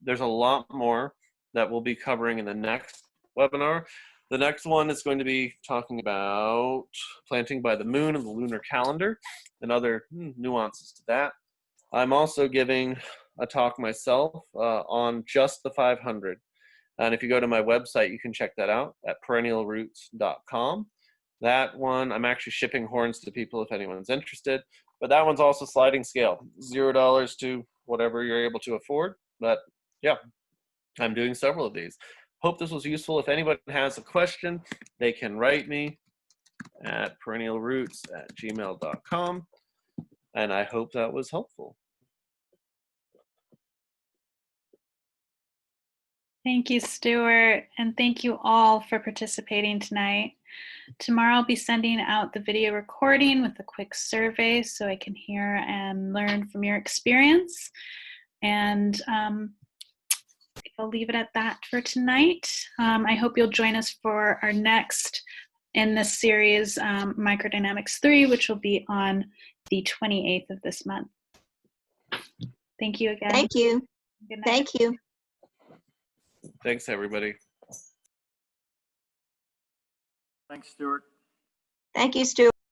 Speaker 2: There's a lot more that we'll be covering in the next webinar. The next one is going to be talking about planting by the moon and the lunar calendar and other nuances to that. I'm also giving a talk myself on just the 500. And if you go to my website, you can check that out at perennialroots.com. That one, I'm actually shipping horns to people if anyone's interested. But that one's also sliding scale, $0 to whatever you're able to afford. But yeah, I'm doing several of these. Hope this was useful. If anybody has a question, they can write me at perennialroots@gmail.com. And I hope that was helpful.
Speaker 1: Thank you, Stewart, and thank you all for participating tonight. Tomorrow I'll be sending out the video recording with a quick survey so I can hear and learn from your experience. And I'll leave it at that for tonight. I hope you'll join us for our next in this series, Microdynamics 3, which will be on the 28th of this month. Thank you again.
Speaker 6: Thank you.
Speaker 1: Good night.
Speaker 6: Thank you.
Speaker 2: Thanks, everybody.
Speaker 7: Thanks, Stewart.
Speaker 6: Thank you, Stu.